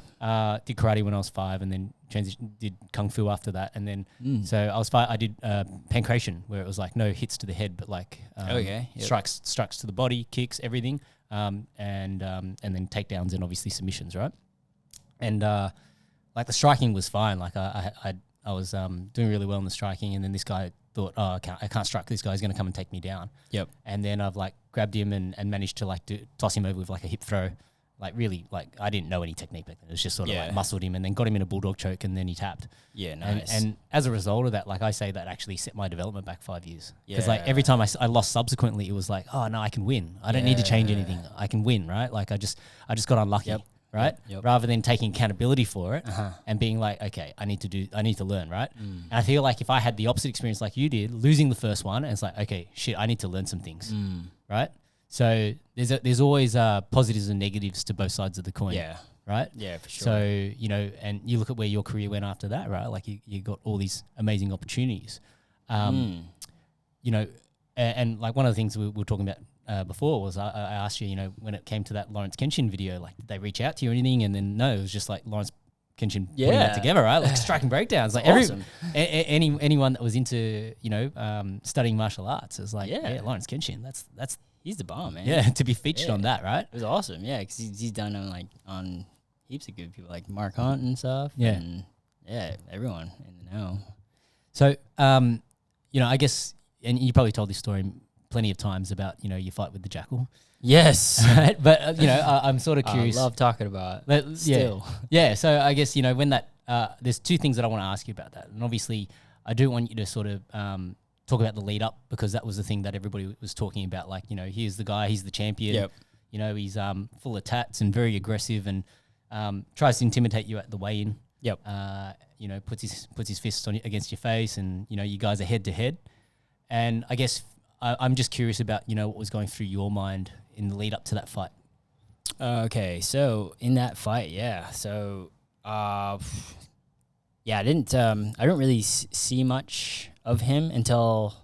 Did karate when I was 5, and then did kung fu after that, and then so I did pancration, where it was like no hits to the head, but like strikes to the body, kicks, everything, and then takedowns and obviously submissions, right? And like the striking was fine. Like I was doing really well in the striking, and then this guy thought, oh, I can't strike. This guy's going to come and take me down. Yep. And then I've like grabbed him and managed to like toss him over with like a hip throw. Like really, like I didn't know any technique back then. It was just sort of like muscled him and then got him in a bulldog choke, and then he tapped. Yeah, nice. And as a result of that, like I say, that actually set my development back 5 years. Because like every time I lost subsequently, it was like, oh no, I can win. I don't need to change anything. I can win, right? Like I just got unlucky. Yep. Right? Yep. Rather than taking accountability for it and being like, okay, I need to learn, right? And I feel like if I had the opposite experience like you did, losing the first one, and it's like, okay, shit, I need to learn some things, right? So there's always positives and negatives to both sides of the coin, right? Yeah, for sure. So, and you look at where your career went after that, right? Like you got all these amazing opportunities, and like one of the things we were talking about before was I asked you, when it came to that Lawrence Kenshin video, like did they reach out to you or anything? And then no, it was just like Lawrence Kenshin putting that together, right? Like striking breakdowns, like awesome. anyone that was into studying martial arts is like, Lawrence Kenshin, that's he's the bomb, man. Yeah, to be featured on that, right? It was awesome, yeah, because he's done on heaps of good people like Mark Hunt and stuff. Yeah, and everyone in the know. So I guess, and you probably told this story plenty of times about your fight with the jackal. Yes, right? But I'm sort of curious. I love talking about it. Still. Yeah. So I guess when that there's two things that I want to ask you about that, and obviously I do want you to sort of talk about the lead up, because that was the thing that everybody was talking about. Like here's the guy, he's the champion. Yep. He's full of tats and very aggressive, and tries to intimidate you at the weigh-in. Yep. Puts his fists against your face, and you guys are head to head. And I guess I'm just curious about what was going through your mind in the lead up to that fight. Okay, so in that fight, so I didn't really see much of him until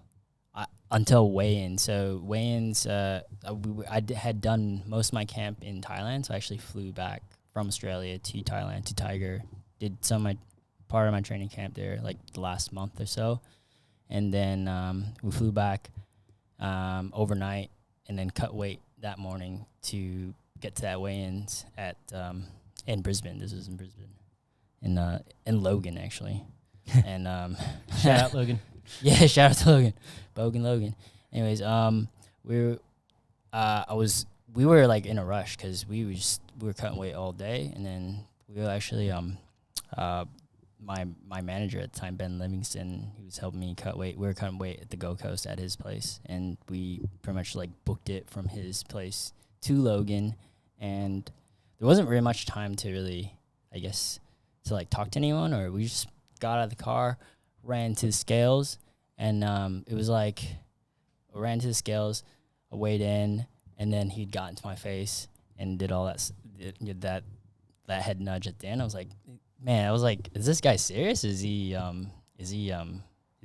weigh-in. So weigh-ins, I had done most of my camp in Thailand, so I actually flew back from Australia to Thailand to Tiger. Did part of my training camp there, like the last month or so, and then we flew back overnight, and then cut weight that morning to get to that weigh-ins at in Brisbane. This was in Brisbane, in Logan actually, and shout out Logan. Yeah, shout out to Logan, Bogan Logan. Anyways, we were like in a rush because we were cutting weight all day, and then we were actually my manager at the time, Ben Livingston, he was helping me cut weight. We were cutting weight at the Gold Coast at his place, and we pretty much like booked it from his place to Logan, and there wasn't really much time to really, I guess, to like talk to anyone, or we just got out of the car, ran to the scales, and it was like, I ran to the scales, I weighed in, and then he'd got into my face and did all that head nudge at the end. I was like, man, I was like, is this guy serious? Is he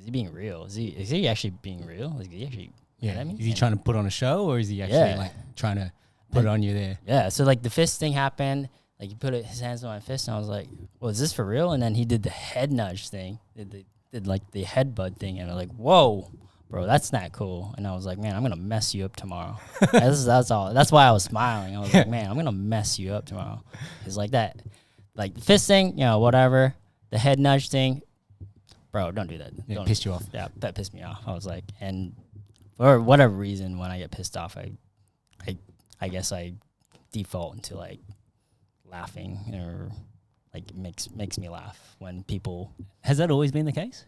being real? Is he actually being real? Is he actually? Yeah. I mean, Is he trying to put on a show, or is he actually like trying to put it on you there? Yeah. So like the fist thing happened. Like he put his hands on my fist, and I was like, well, is this for real? And then he did the head nudge thing, did like the headbutt thing, and I was like, whoa, bro, that's not cool. And I was like, man, I'm gonna mess you up tomorrow. that's all. That's why I was smiling. I was like, man, I'm gonna mess you up tomorrow. It's like that, like the fist thing, whatever. The head nudge thing, bro, don't do that. Yeah, pissed you off. Yeah, that pissed me off. I was like, and for whatever reason, when I get pissed off, I guess I default into like laughing, or like it makes me laugh when people. Has that always been the case?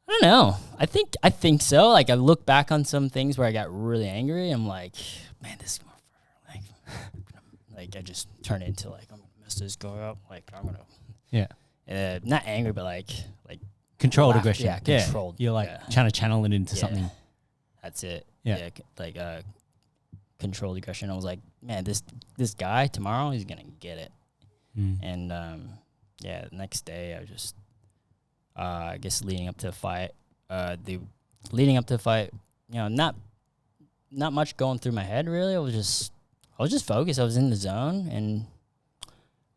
I don't know. I think so. Like I look back on some things where I got really angry. I'm like, man, this like I just turn into like, I'm gonna mess this guy up. Like I'm gonna not angry, but like controlled laugh. aggression. Yeah, controlled. You're like trying to channel it into something. That's it. Yeah. Like controlled aggression. I was like, man, this guy tomorrow, he's gonna get it. And the next day I just I guess leading up to the fight, not much going through my head really. I was just focused. I was in the zone, and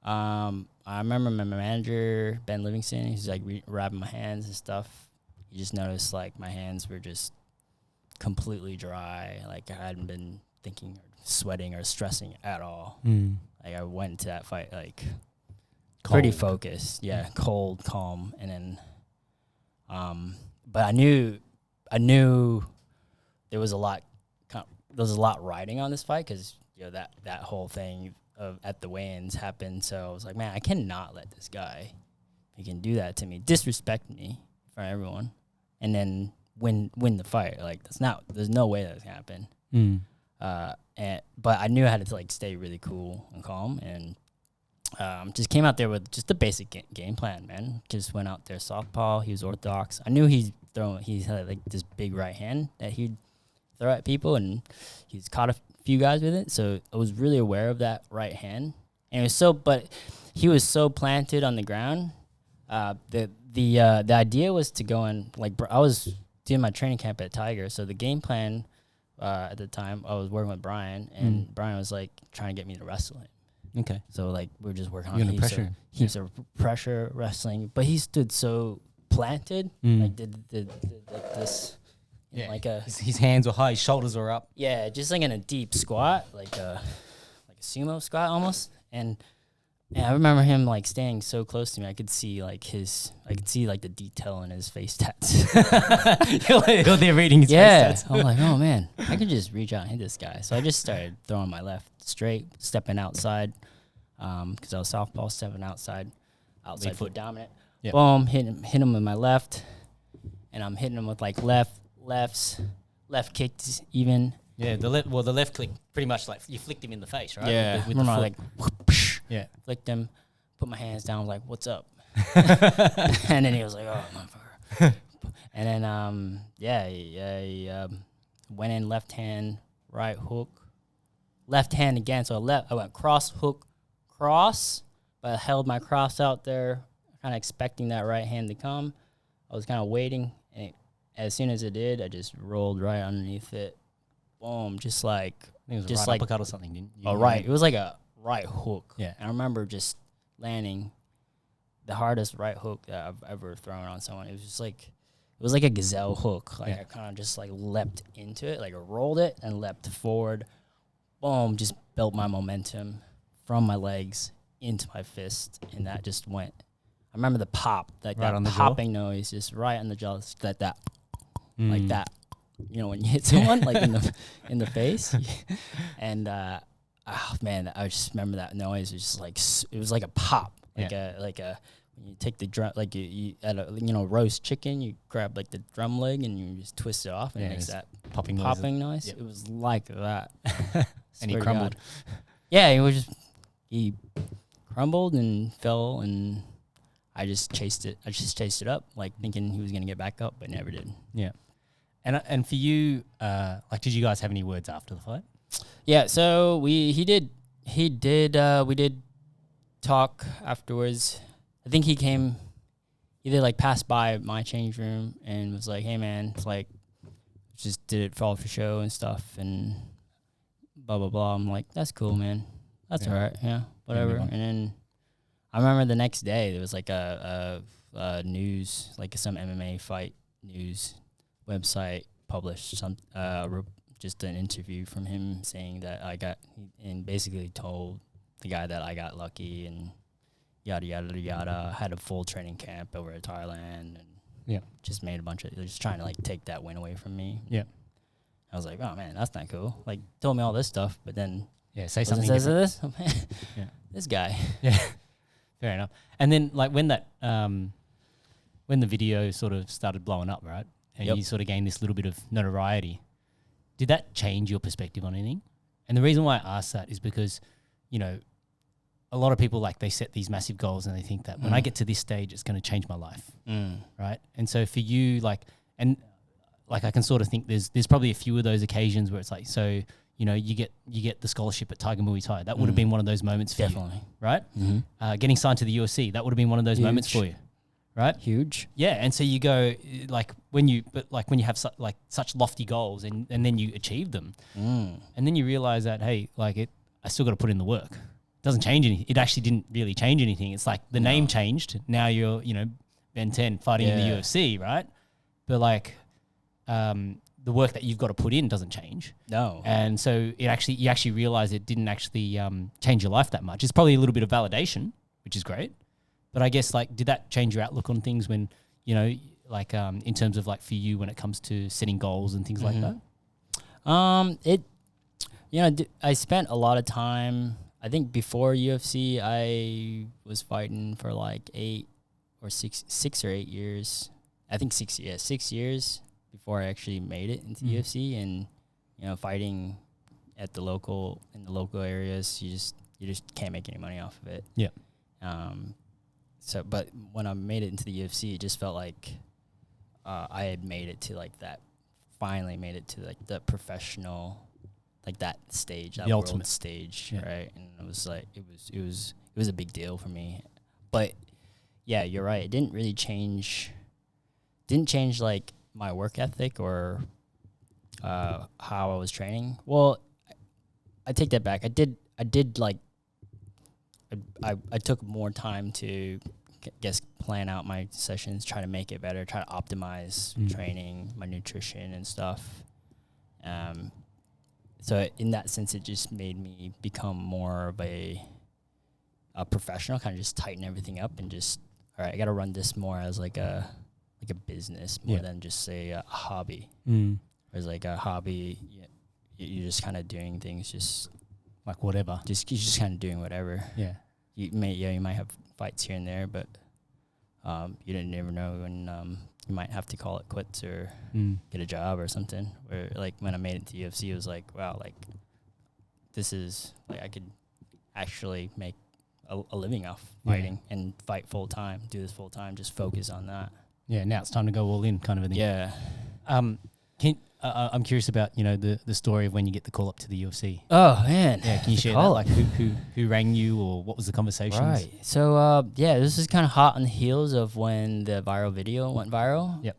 I remember my manager Ben Livingston, he's like wrapping my hands and stuff. He just noticed like my hands were just completely dry, like I hadn't been thinking or sweating or stressing at all. Like I went into that fight like pretty focused, cold, calm, and then but I knew there was a lot riding on this fight, because that whole thing of at the weigh-ins happened. So I was like, man, I cannot let this guy, he can do that to me, disrespect me for everyone, and then win the fight. Like there's no way that's gonna happen. But I knew I had to like stay really cool and calm, and just came out there with just the basic game plan, man. Just went out there southpaw. He was orthodox. I knew he had like this big right hand that he'd throw at people, and he's caught a few guys with it. So I was really aware of that right hand, and but he was so planted on the ground. The idea was to go in, like I was doing my training camp at Tiger, so the game plan at the time I was working with Brian, and Brian was like trying to get me to wrestle him. Okay. So like we were just working on heaps of pressure wrestling, but he stood so planted, like did like this. Yeah, like his hands were high, his shoulders were up. Yeah, just like in a deep squat, like a sumo squat almost. And I remember him like staying so close to me. I could see like the detail in his face tats. You're there reading his face tats. I'm like, oh man, I could just reach out and hit this guy. So I just started throwing my left straight, stepping outside, because I was southpaw, stepping outside foot dominant. Yep. Boom, hit him with my left, and I'm hitting him with like left kicks even. Yeah, the left click pretty much like you flicked him in the face, right? Yeah, with the foot. like whoosh, flicked him, put my hands down, like what's up? And then he was like, oh motherfucker. And then he went in left hand, right hook, left hand again. So I went cross hook cross, but I held my cross out there, kind of expecting that right hand to come. I was kind of waiting, and as soon as it did, I just rolled right underneath it. Boom, just like it was just a right like uppercut or something, didn't you? Oh, right. It was like a right hook. Yeah. And I remember just landing the hardest right hook that I've ever thrown on someone. It was like a gazelle hook. Like I kind of just like leapt into it, like I rolled it and leapt forward. Boom, just built my momentum from my legs into my fist, and that just went. I remember the pop, like right that popping noise, just right on the jaw, like that. Like that, when you hit someone like in the face, and oh man, I just remember that noise. It was just like it was like a pop, like you take the drum, like you at a roast chicken, you grab like the drum leg and you just twist it off and it makes that popping noise. Yep. It was like that. And he crumbled. Yeah, he crumbled and fell, and I just chased it up, like thinking he was gonna get back up, but never did. Yeah. And for you, like, did you guys have any words after the fight? Yeah, so we did talk afterwards. I think he did like pass by my change room and was like, "Hey man, it's like just did it for all for show and stuff and blah blah blah." I'm like, "That's cool, man. That's all right. Yeah, whatever." And then I remember the next day there was like a news, like some MMA fight news website published just an interview from him saying that and basically told the guy that I got lucky and yada yada yada. Had a full training camp over at Thailand and just made a bunch of, just trying to like take that win away from me. Yeah, I was like, oh man, that's not cool. Like, told me all this stuff, but then say something says different. this. This guy. Yeah, fair enough. And then like when that when the video sort of started blowing up, right, and you sort of gained this little bit of notoriety, did that change your perspective on anything? And the reason why I ask that is because, a lot of people, like, they set these massive goals and they think that when I get to this stage, it's going to change my life, right? And so for you, like, and like I can sort of think there's probably a few of those occasions where it's like, so you get the scholarship at Tiger Muay Thai. That would have been one of those moments for you, right? Getting signed to the UFC, that would have been one of those moments for you, right? Huge. Yeah, and so you go like when you have such lofty goals and then you achieve them, and then you realize that, hey, like I still got to put in the work. It doesn't change anything. It actually didn't really change anything. It's like the name changed. Now you're Ben10 fighting in the UFC, right? But like the work that you've got to put in doesn't change. No. And so you actually realize it didn't actually change your life that much. It's probably a little bit of validation, which is great. But I guess, like, did that change your outlook on things when, like in terms of like for you when it comes to setting goals and things like that? I spent a lot of time, I think before UFC, I was fighting for like 6 or 8 years. I think 6 years before I actually made it into UFC, and fighting in the local areas, you just can't make any money off of it. Yeah. But when I made it into the UFC, it just felt like I had made it to like that. Finally made it to like the professional, like that stage, that world ultimate stage, right? And it was like it was a big deal for me. But yeah, you're right. It didn't really change. Didn't change like my work ethic or how I was training. Well, I take that back. I did like. I took more time to plan out my sessions, try to make it better, try to optimize training, my nutrition and stuff. So in that sense, it just made me become more of a professional, kind of just tighten everything up and just, all right, I got to run this more as like a business more than just say a hobby. Whereas like a hobby, you're just kind of doing things just like whatever. You're just kind of doing whatever. Yeah. You might have fights here and there, but you never know when you might have to call it quits or get a job or something. Where like when I made it to UFC, it was like, wow, like this is like I could actually make a living off fighting and fight full time, do this full time, just focus on that. Yeah, now it's time to go all in, kind of a thing. Yeah. I'm curious about the story of when you get the call up to the UFC. Oh man, yeah. Can you share that? Like who rang you, or what was the conversations? Right. So this is kind of hot on the heels of when the viral video went viral. Yep.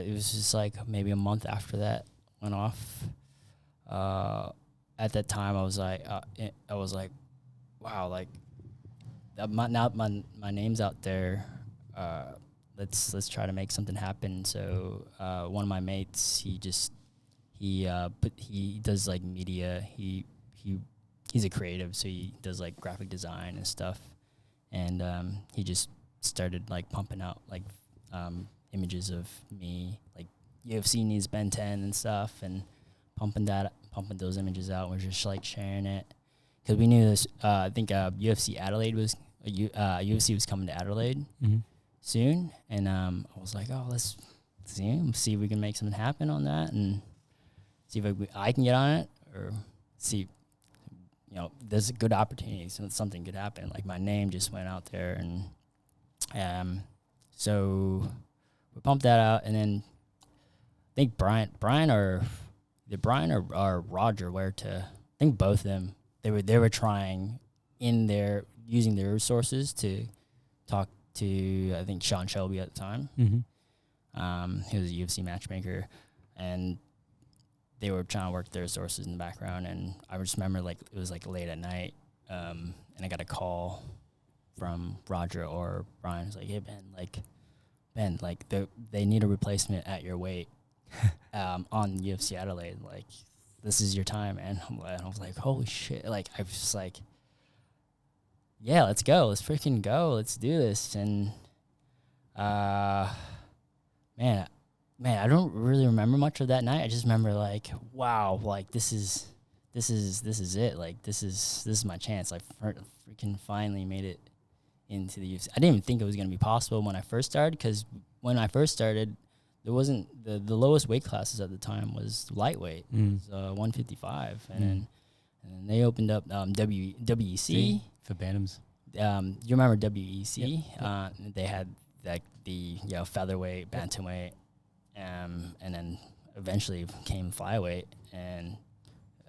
It was just like maybe a month after that went off. At that time, I was like, wow, like my name's out there. Let's try to make something happen. So one of my mates, he does like media. He's a creative, so he does like graphic design and stuff. And he just started like pumping out like images of me, like UFC needs Ben10 and stuff, and pumping those images out. We're just like sharing it because we knew this. I think UFC Adelaide was UFC was coming to Adelaide soon, and I was like, oh, let's see if we can make something happen on that, and see if I can get on it, or see, there's a good opportunity, so something could happen. Like my name just went out there, and so we pumped that out, and then I think Brian or Roger, I think both of them, they were trying using their resources to talk to, I think, Sean Shelby at the time. He was a UFC matchmaker, and they were trying to work their resources in the background. And I just remember, like, it was like late at night, and I got a call from Roger or Brian. It's like, hey, Ben, they need a replacement at your weight on UFC Adelaide. Like, this is your time, man. And I was like, holy shit. Like, I was just like, yeah, let's go. Let's freaking go. Let's do this. And, man, I don't really remember much of that night. I just remember, like, wow, like, this is it. Like, this is my chance. I freaking finally made it into the UFC. I didn't even think it was going to be possible when I first started, because when I first started, there wasn't the lowest weight classes at the time was lightweight. It was 155, and then they opened up WEC for Bantams. You remember WEC? Yep. They had like the featherweight, bantamweight, and then eventually came flyweight. And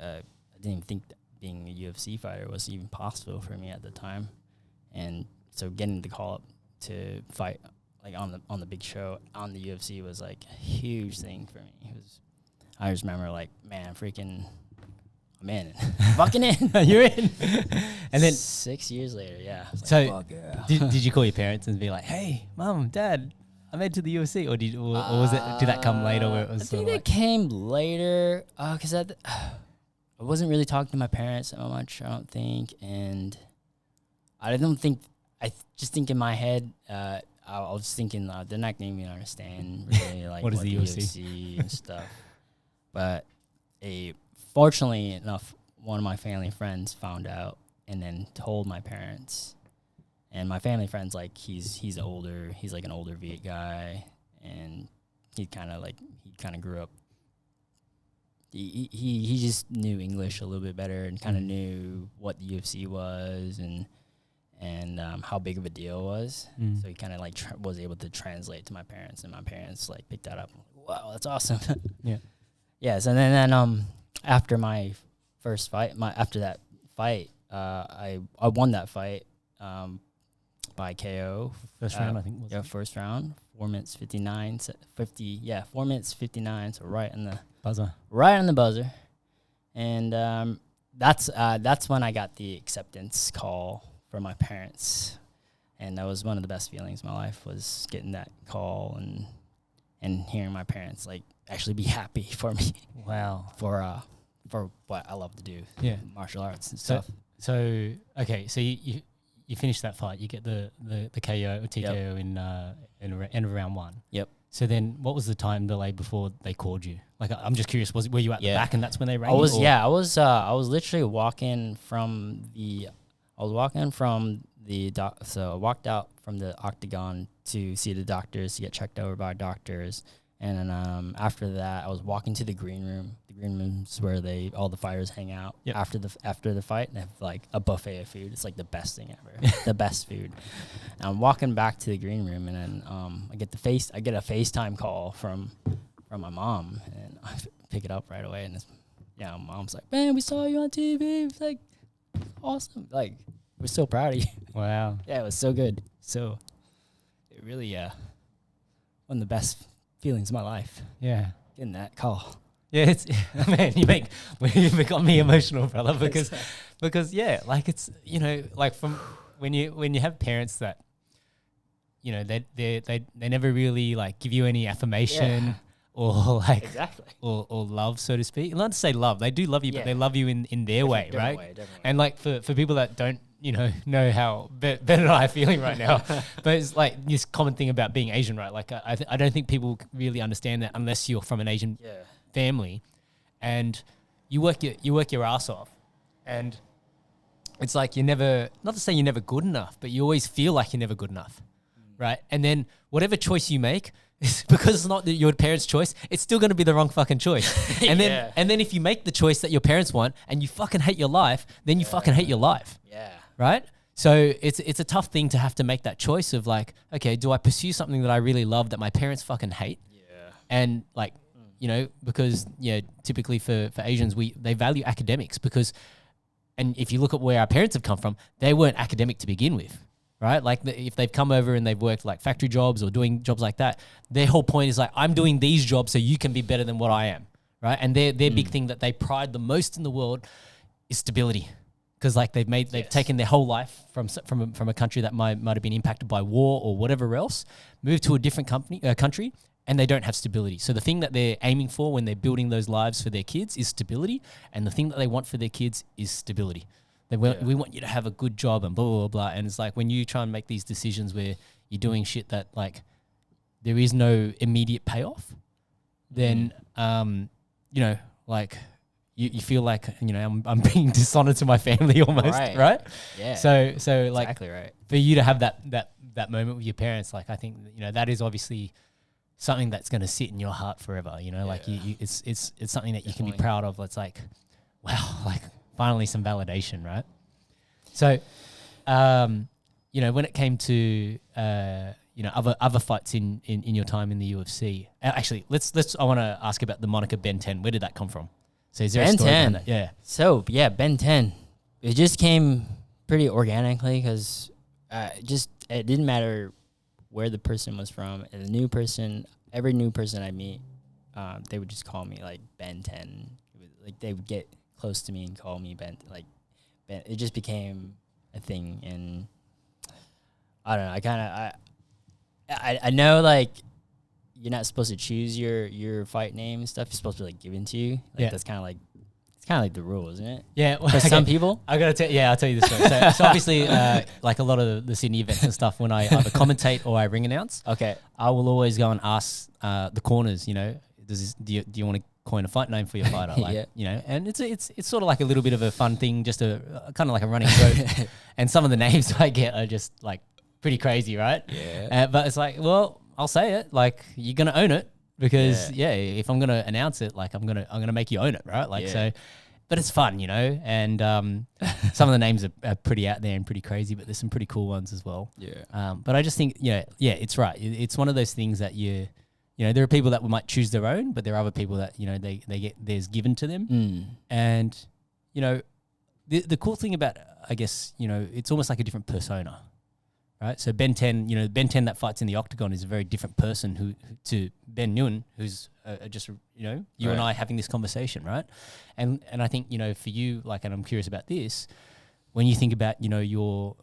I didn't even think that being a UFC fighter was even possible for me at the time. And so getting the call up to fight like on the big show on the UFC was like a huge thing for me. I just remember like, man, freaking, I'm in. Fucking in. You're in. And then 6 years later, yeah. So like, fuck yeah. did you call your parents and be like, hey, mom, dad, I made it to the UFC? Or did that come later where it was I think that came later, because I wasn't really talking to my parents so much, I don't think. And I just think in my head, I was thinking they're not going to even understand really like what is the UFC and stuff. But fortunately enough, one of my family friends found out and then told my parents. And my family friend's like, he's like an older Viet guy, and he kind of grew up. He just knew English a little bit better and kind of knew what the UFC was and how big of a deal it was. So he kind of like was able to translate to my parents, and my parents like picked that up. Wow, that's awesome. Yeah. Yes, and then after my first fight, after that fight, I won that fight by KO. First round, I think. Yeah, first round, 4 minutes 59, 4 minutes 59. So right on the buzzer, and that's when I got the acceptance call from my parents, and that was one of the best feelings in my life, was getting that call and hearing my parents like actually be happy for me. Wow. For what I love to do. Yeah. Martial arts and stuff. So okay, so you finish that fight, you get the KO or TKO in end of round one. Yep. So then what was the time delay before they called you? Like, I'm just curious, were you at the back and that's when they rang you? I was literally walking from the I walked out from the octagon to see the doctors, to get checked over by doctors. And then after that, I was walking to the green room. The green room's where all the fighters hang out after the fight. And they have like a buffet of food. It's like the best thing ever, the best food. And I'm walking back to the green room, and then I get a FaceTime call from my mom, and I pick it up right away. And my mom's like, "Man, we saw you on TV." It's like awesome. Like, we're so proud of you. Wow. Yeah, it was so good. So it really one of the best feelings of my life. Yeah. Getting that call. Yeah, it's man, you got me emotional, brother, because yeah, like it's, like from when you have parents that, they never really like give you any affirmation or like or love, so to speak. Not to say love, they do love you, but they love you in their way, right? Definitely. And like for people that don't know how Ben and I are feeling right now, but it's like this common thing about being Asian, right? Like I don't think people really understand that unless you're from an Asian family, and you work your ass off, and it's like you're never, not to say you're never good enough, but you always feel like you're never good enough, right? And then whatever choice you make, because it's not your parents' choice, it's still going to be the wrong fucking choice. And then if you make the choice that your parents want and you fucking hate your life, then you fucking hate your life. Yeah. Right? So it's a tough thing to have to make that choice of like, okay, do I pursue something that I really love that my parents fucking hate? Yeah. And like, you know, because typically for Asians, they value academics because, and if you look at where our parents have come from, they weren't academic to begin with. Right? Like if they've come over and they've worked like factory jobs or doing jobs like that, their whole point is like, I'm doing these jobs so you can be better than what I am. Right? And their big thing that they pride the most in the world is stability. Because like they've taken their whole life from a country that might have been impacted by war or whatever else, moved to a different country, and they don't have stability. So the thing that they're aiming for when they're building those lives for their kids is stability. And the thing that they want for their kids is stability. We want you to have a good job and blah, blah, blah. And it's like when you try and make these decisions where you're doing shit that like there is no immediate payoff, then, you know, like you feel like, you know, I'm being dishonored to my family almost, right? Yeah. So like exactly right. For you to have that moment with your parents, like I think, you know, that is obviously something that's going to sit in your heart forever, you know, like it's something that you can be proud of. It's like, wow, like, finally some validation, right? So, you know, when it came to, you know, other fights in your time in the UFC, actually, I want to ask about the moniker Ben10. Where did that come from? So is there a story behind that? Yeah. So, yeah, Ben10. It just came pretty organically because it didn't matter where the person was from. And every new person I meet, they would just call me, like, Ben10. Like, they would get close to me and call me Ben. It just became a thing, and I don't know. I know, like, you're not supposed to choose your fight name and stuff. You're supposed to be like given to you. Like that's kind of like the rule, isn't it? Yeah, well, for some people. I'll tell you the story. So obviously, like a lot of the Sydney events and stuff, when I either commentate or I ring announce, I will always go and ask the corners. You know, do you want to coin a fight name for your fighter? Like, you know, and it's sort of like a little bit of a fun thing, just a kind of like a running joke. And some of the names I get are just like pretty crazy, right? Yeah. But it's like, well, I'll say it. Like, you're gonna own it because if I'm gonna announce it, like I'm gonna make you own it, right? Like so. But it's fun, you know, and some of the names are pretty out there and pretty crazy, but there's some pretty cool ones as well. Yeah. But I just think, it's right. It's one of those things that you know, there are people that might choose their own, but there are other people that, you know, they get theirs given to them. And, you know, the cool thing about, I guess, you know, it's almost like a different persona, right? So Ben10, you know, Ben10 that fights in the octagon is a very different person to Ben Nguyen, who's just, you know, you and I having this conversation, right? And I think, you know, for you, like, and I'm curious about this, when you think about, you know,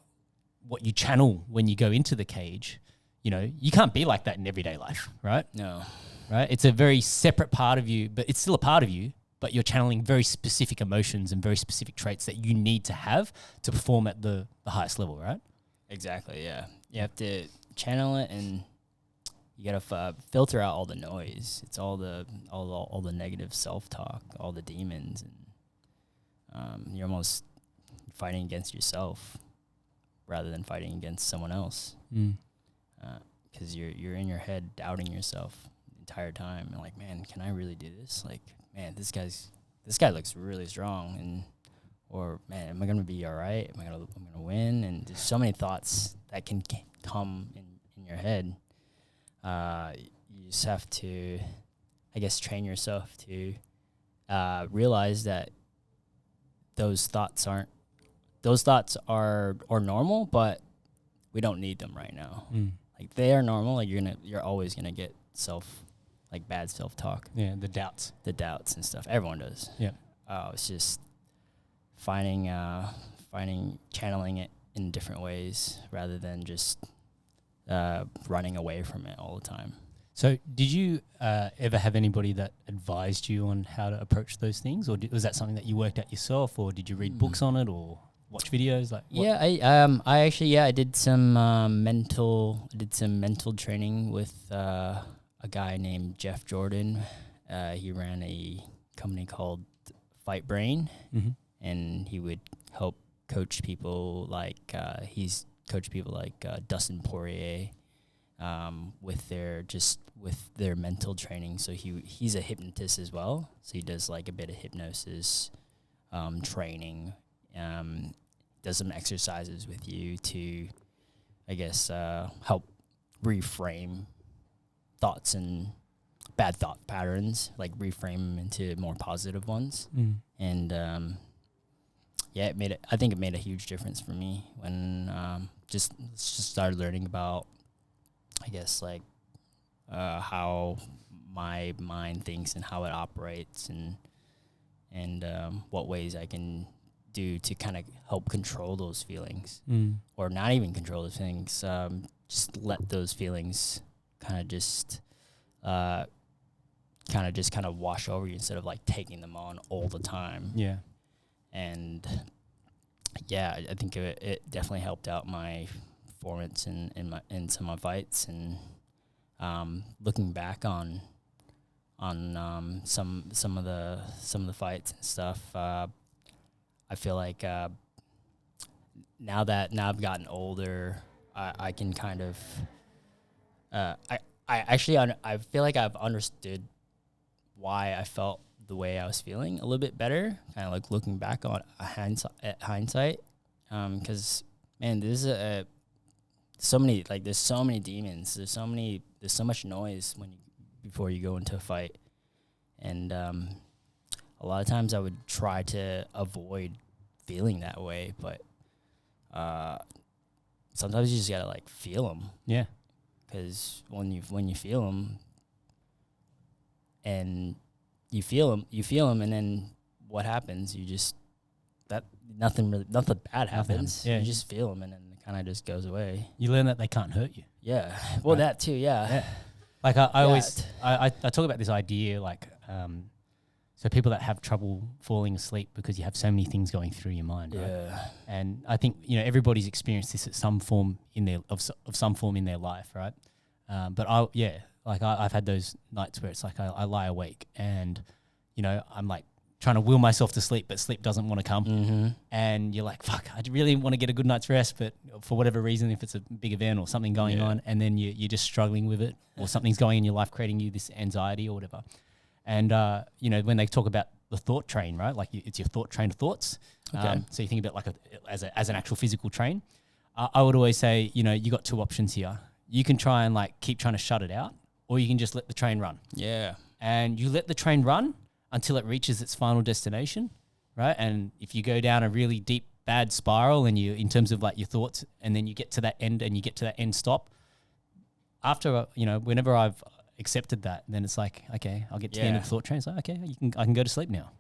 what you channel when you go into the cage, you know, you can't be like that in everyday life, right? No. Right? It's a very separate part of you, but it's still a part of you, but you're channeling very specific emotions and very specific traits that you need to have to perform at the highest level, right? Exactly, yeah. You have to channel it, and you got to filter out all the noise. It's all the negative self-talk, all the demons, and you're almost fighting against yourself rather than fighting against someone else. Because you're in your head doubting yourself the entire time. And like, man, can I really do this? Like, man, this guy looks really strong, or man, am I gonna be all right? I'm gonna win? And there's so many thoughts that can come in your head. You just have to, I guess, train yourself to realize that those thoughts are normal, but we don't need them right now. Like, they are normal. Like, you're always gonna get bad self-talk. Yeah, the doubts and stuff. Everyone does. Yeah. It's just channeling it in different ways rather than just running away from it all the time. So did you ever have anybody that advised you on how to approach those things, or was that something that you worked out yourself, or did you read books on it or watch videos? Like, what? Yeah, I did some mental training with a guy named Jeff Jordan. He ran a company called Fight Brain, and he would help coached people like he's coached people like Dustin Poirier with their mental training. So he's a hypnotist as well. So he does like a bit of hypnosis training. Does some exercises with you to, I guess, help reframe thoughts and bad thought patterns, like reframe them into more positive ones. And I think it made a huge difference for me when just started learning about, I guess, like how my mind thinks and how it operates, and what ways I can do to kind of help control those feelings, or not even control those feelings, just let those feelings kind of wash over you instead of like taking them on all the time. Yeah. And yeah, I think it definitely helped out my performance in some of my fights. And looking back on some of the fights and stuff, I feel like now I've gotten older, I can kind of I feel like I've understood why I felt the way I was feeling a little bit better, kind of like looking back on hindsight, because man, there's so many demons. There's so much noise before you go into a fight, and a lot of times I would try to avoid feeling that way, but sometimes you just gotta like feel them. Yeah. Because when you feel them, and you feel them, and then what happens? Nothing bad happens. Yeah. You just feel them, and then it kind of just goes away. You learn that they can't hurt you. Yeah. Well, that too. Yeah. Like I always talk about this idea, like so people that have trouble falling asleep because you have so many things going through your mind, right? Yeah. And I think everybody's experienced this at some form in their life, right? But I've had those nights where it's like I lie awake and I'm like trying to will myself to sleep, but sleep doesn't want to come. Mm-hmm. And you're like, fuck, I really want to get a good night's rest, but for whatever reason, if it's a big event or something going on, and then you're just struggling with it, or something's going in your life creating you this anxiety or whatever. And, when they talk about the thought train, right? Like it's your thought train of thoughts. Okay. So you think about like as an actual physical train. I would always say, you got two options here. You can try and like keep trying to shut it out, or you can just let the train run. Yeah. And you let the train run until it reaches its final destination, right? And if you go down a really deep, bad spiral and in terms of like your thoughts, and then you get to that end and you get to that end stop, after, whenever I've accepted that, then it's like, okay, I'll get to the end of the thought train. It's like, okay, I can go to sleep now.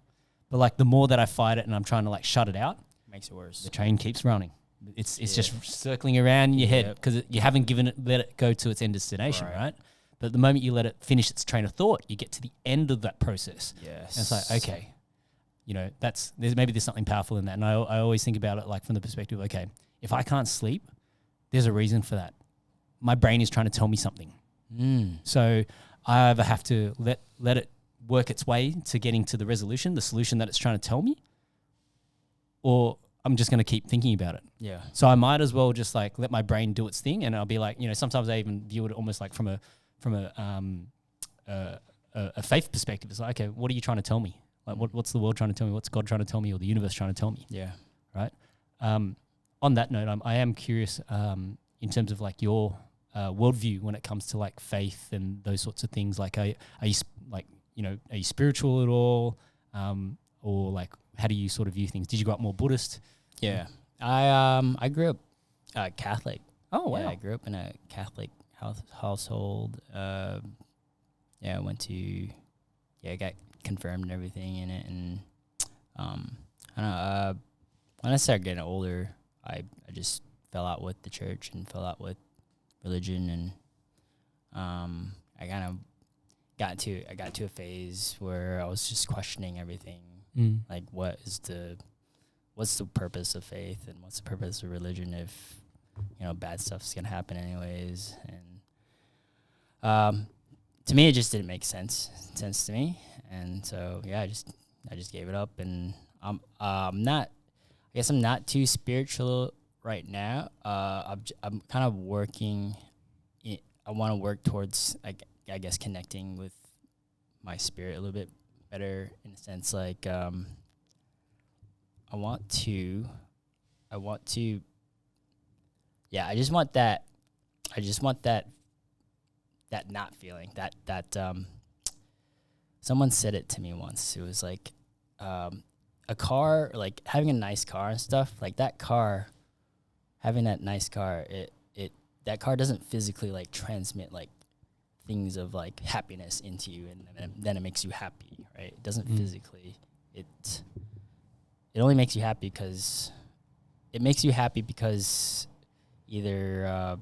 But like the more that I fight it and I'm trying to like shut it out, makes it worse. the train keeps running. It's just circling around in your head because you haven't let it go to its end destination, right? But the moment you let it finish its train of thought, you get to the end of that process. Yes. And it's like, okay, there's something powerful in that. And I always think about it like from the perspective, okay, if I can't sleep, there's a reason for that. My brain is trying to tell me something. So I either have to let it work its way to getting to the solution that it's trying to tell me, or I'm just going to keep thinking about it. Yeah. So I might as well just like let my brain do its thing, and I'll be like, sometimes I even view it almost like from a faith perspective. It's like, okay, what are you trying to tell me? Like, what's the world trying to tell me? What's God trying to tell me, or the universe trying to tell me? Yeah. Right. On that note, I am curious in terms of like your worldview when it comes to like faith and those sorts of things. Like, are you spiritual at all, or like how do you sort of view things? Did you grow up more Buddhist? Yeah. I grew up Catholic. Oh wow. Yeah, I grew up in a Catholic household. I got confirmed and everything in it, and I don't know. When I started getting older, I just fell out with the church and fell out with religion, and I kind of got to a phase where I was just questioning everything, like what's the purpose of faith and what's the purpose of religion if bad stuff's gonna happen anyways. And to me, it just didn't make sense to me, and so I just gave it up. And I guess I'm not too spiritual right now. I'm kind of working. I want to work towards, I guess, connecting with my spirit a little bit better, in a sense. Like, I want to. Yeah, I just want that. That not feeling that. Someone said it to me once. It was like, a car, like having a nice car and stuff, like that car, having that nice car, that car doesn't physically like transmit like things of like happiness into you, and then it makes you happy, right? It doesn't physically. It only makes you happy because either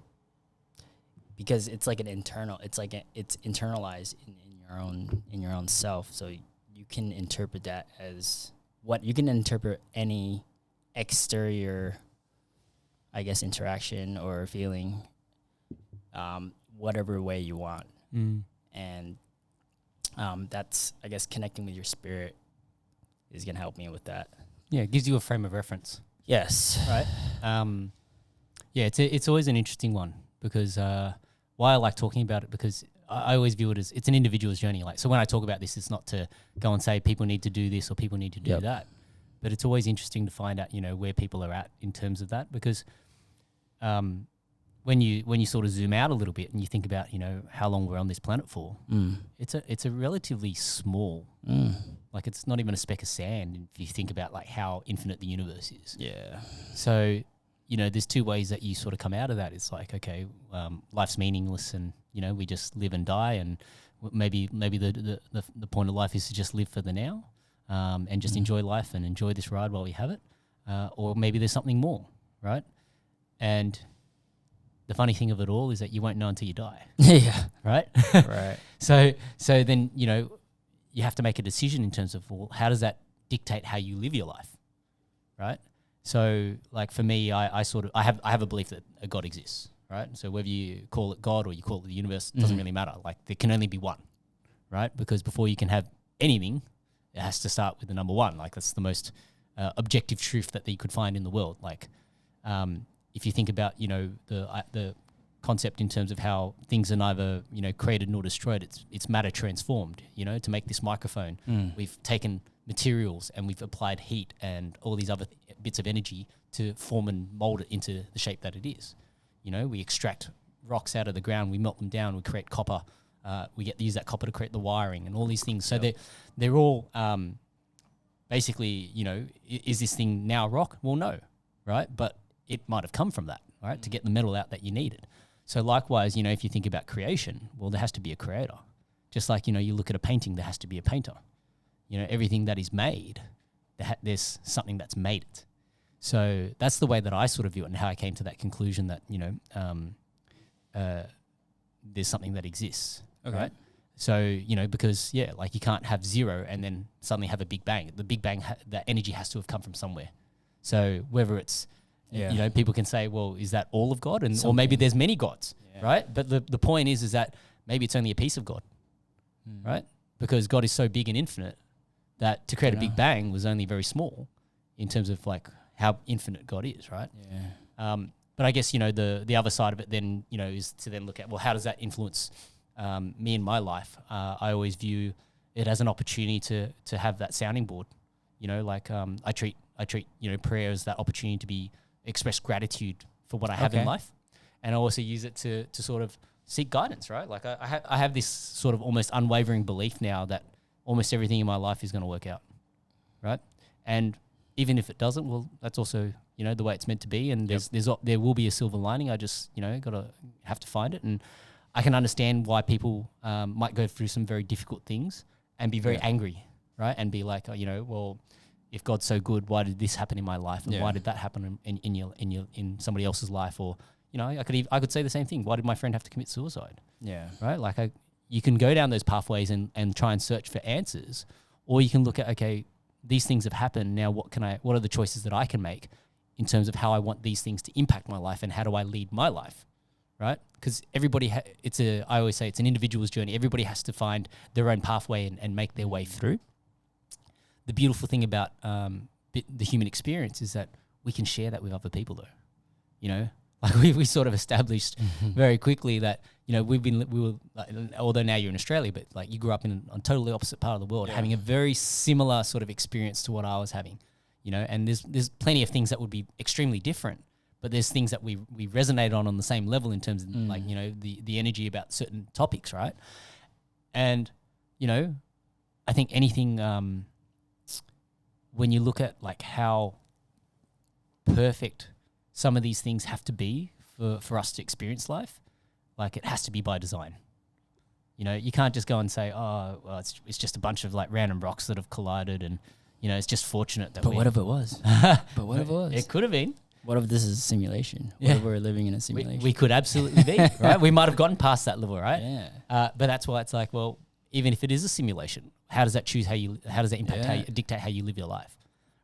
because it's like an internal, it's internalized in your own self, so you can interpret that as what you can interpret any exterior, I guess, interaction or feeling, whatever way you want. And that's, I guess, connecting with your spirit is going to help me with that. Yeah, it gives you a frame of reference. Yes. Right? Yeah, it's always an interesting one, because why I like talking about it, because I always view it as it's an individual's journey. Like, so when I talk about this, it's not to go and say people need to do this or people need to do that, but it's always interesting to find out, where people are at in terms of that, because when you sort of zoom out a little bit and you think about, how long we're on this planet for, it's a relatively small, like it's not even a speck of sand if you think about like how infinite the universe is. Yeah. So, there's two ways that you sort of come out of that. It's like, okay, life's meaningless, and we just live and die, and maybe the point of life is to just live for the now, and just enjoy life and enjoy this ride while we have it, or maybe there's something more, right? And the funny thing of it all is that you won't know until you die. Yeah. Right? Right. So then, you have to make a decision in terms of, well, how does that dictate how you live your life, right? So, like for me, I have a belief that a God exists, right? So whether you call it God or you call it the universe, it doesn't really matter. Like there can only be one, right? Because before you can have anything, it has to start with the number one. Like that's the most objective truth that you could find in the world. Like if you think about, the concept in terms of how things are neither, created nor destroyed, it's matter transformed. To make this microphone, we've taken materials and we've applied heat and all these other bits of energy to form and mold it into the shape that it is. We extract rocks out of the ground, we melt them down, we create copper, we get to use that copper to create the wiring and all these things. So they're all basically, is this thing now rock? Well, no, right? But it might have come from that, right? To get the metal out that you needed. So likewise, if you think about creation, well, there has to be a creator. Just like, you look at a painting, there has to be a painter. Everything that is made, there's something that's made it. So that's the way that I sort of view it, and how I came to that conclusion that, there's something that exists, right? So, because, like you can't have zero and then suddenly have a big bang. The big bang, that energy has to have come from somewhere. So whether it's, people can say, well, is that all of God? Or maybe there's many gods, right? But the point is that maybe it's only a piece of God, right? Because God is so big and infinite that to create a big bang was only very small in terms of like how infinite God is, right? Yeah. But I guess, the other side of it then, is to then look at, well, how does that influence me in my life? I always view it as an opportunity to have that sounding board. I treat prayer as that opportunity to express gratitude for what I have in life. And I also use it to sort of seek guidance, right? Like I have this sort of almost unwavering belief now that almost everything in my life is going to work out, right? And even if it doesn't, well, that's also, the way it's meant to be. And there will be a silver lining. I just, have to find it. And I can understand why people might go through some very difficult things and be very angry, right? And be like, well, if God's so good, why did this happen in my life? And why did that happen in somebody else's life? Or, I could say the same thing. Why did my friend have to commit suicide? Yeah. Right? Like you can go down those pathways and try and search for answers, or you can look at, okay, these things have happened. Now what are the choices that I can make in terms of how I want these things to impact my life, and how do I lead my life? Right? Because everybody, I always say it's an individual's journey. Everybody has to find their own pathway and make their way through. The beautiful thing about the human experience is that we can share that with other people though, you know, like we sort of established very quickly that, you know, we were like, although now you're in Australia, but like you grew up in a totally opposite part of the world, having a very similar sort of experience to what I was having, you know, and there's plenty of things that would be extremely different, but there's things that we resonate on the same level in terms of like, you know, the energy about certain topics, right? And, you know, I think anything, when you look at like how perfect some of these things have to be for us to experience life, like it has to be by design. You know, you can't just go and say, oh, well, it's just a bunch of like random rocks that have collided and, you know, it's just fortunate that But what if it was? But what if it was? It could have been. What if this is a simulation? What if we're living in a simulation? We could absolutely be, right? We might have gotten past that level, right? Yeah. But that's why it's like, well, even if it is a simulation, how does that impact dictate how you live your life?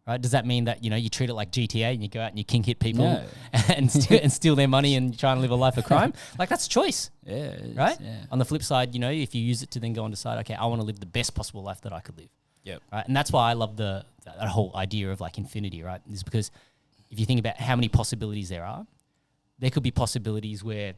Right? Does that mean that, you know, you treat it like GTA and you go out and you king hit people and steal their money and try and live a life of crime? Like that's a choice. Yeah. Right? Yeah. On the flip side, you know, if you use it to then go and decide, okay, I want to live the best possible life that I could live. Yep. Right? And that's why I love that whole idea of like infinity, right? Is because if you think about how many possibilities there could be possibilities where,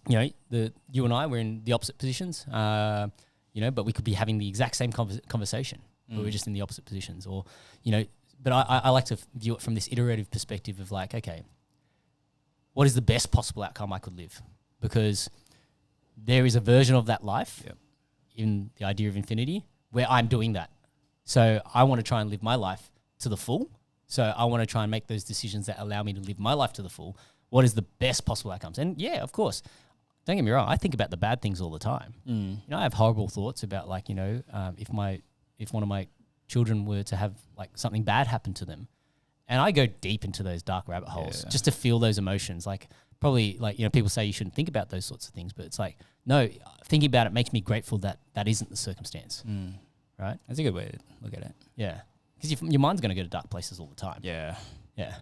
you know, you and I were in the opposite positions, you know, but we could be having the exact same conversation, but we're just in the opposite positions, or, you know. But I like to view it from this iterative perspective of like, okay, what is the best possible outcome I could live? Because there is a version of that life in the idea of infinity where I'm doing that. So I want to try and live my life to the full. So I want to try and make those decisions that allow me to live my life to the full. What is the best possible outcomes? And yeah, of course, don't get me wrong, I think about the bad things all the time. You know, I have horrible thoughts about like, you know, if one of my children were to have like something bad happen to them, and I go deep into those dark rabbit holes just to feel those emotions. Like probably like, you know, people say you shouldn't think about those sorts of things, but it's like, no, thinking about it makes me grateful that that isn't the circumstance. Right? That's a good way to look at it. Yeah. Because your mind's going to go to dark places all the time. Yeah. Yeah.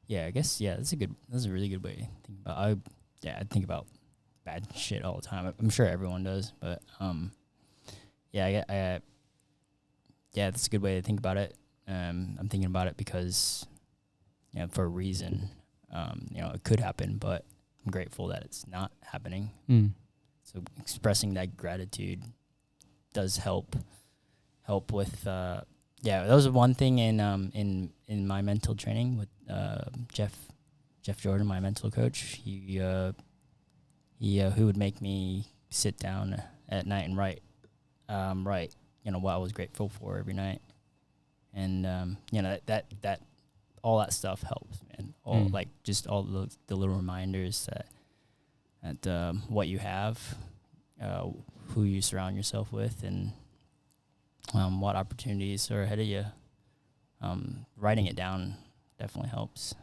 Yeah, I guess, that's a really good way to think about I think about bad shit all the time. I'm sure everyone does, but that's a good way to think about it. I'm thinking about it because, you know, for a reason, you know, it could happen, but I'm grateful that it's not happening. So expressing that gratitude does help with, that was one thing in my mental training with Jeff Jordan, my mental coach. He would make me sit down at night and write, you know, what I was grateful for every night, and you know, that all that stuff helps, man. All like just all the little reminders that what you have, who you surround yourself with, and what opportunities are ahead of you. Writing it down definitely helps.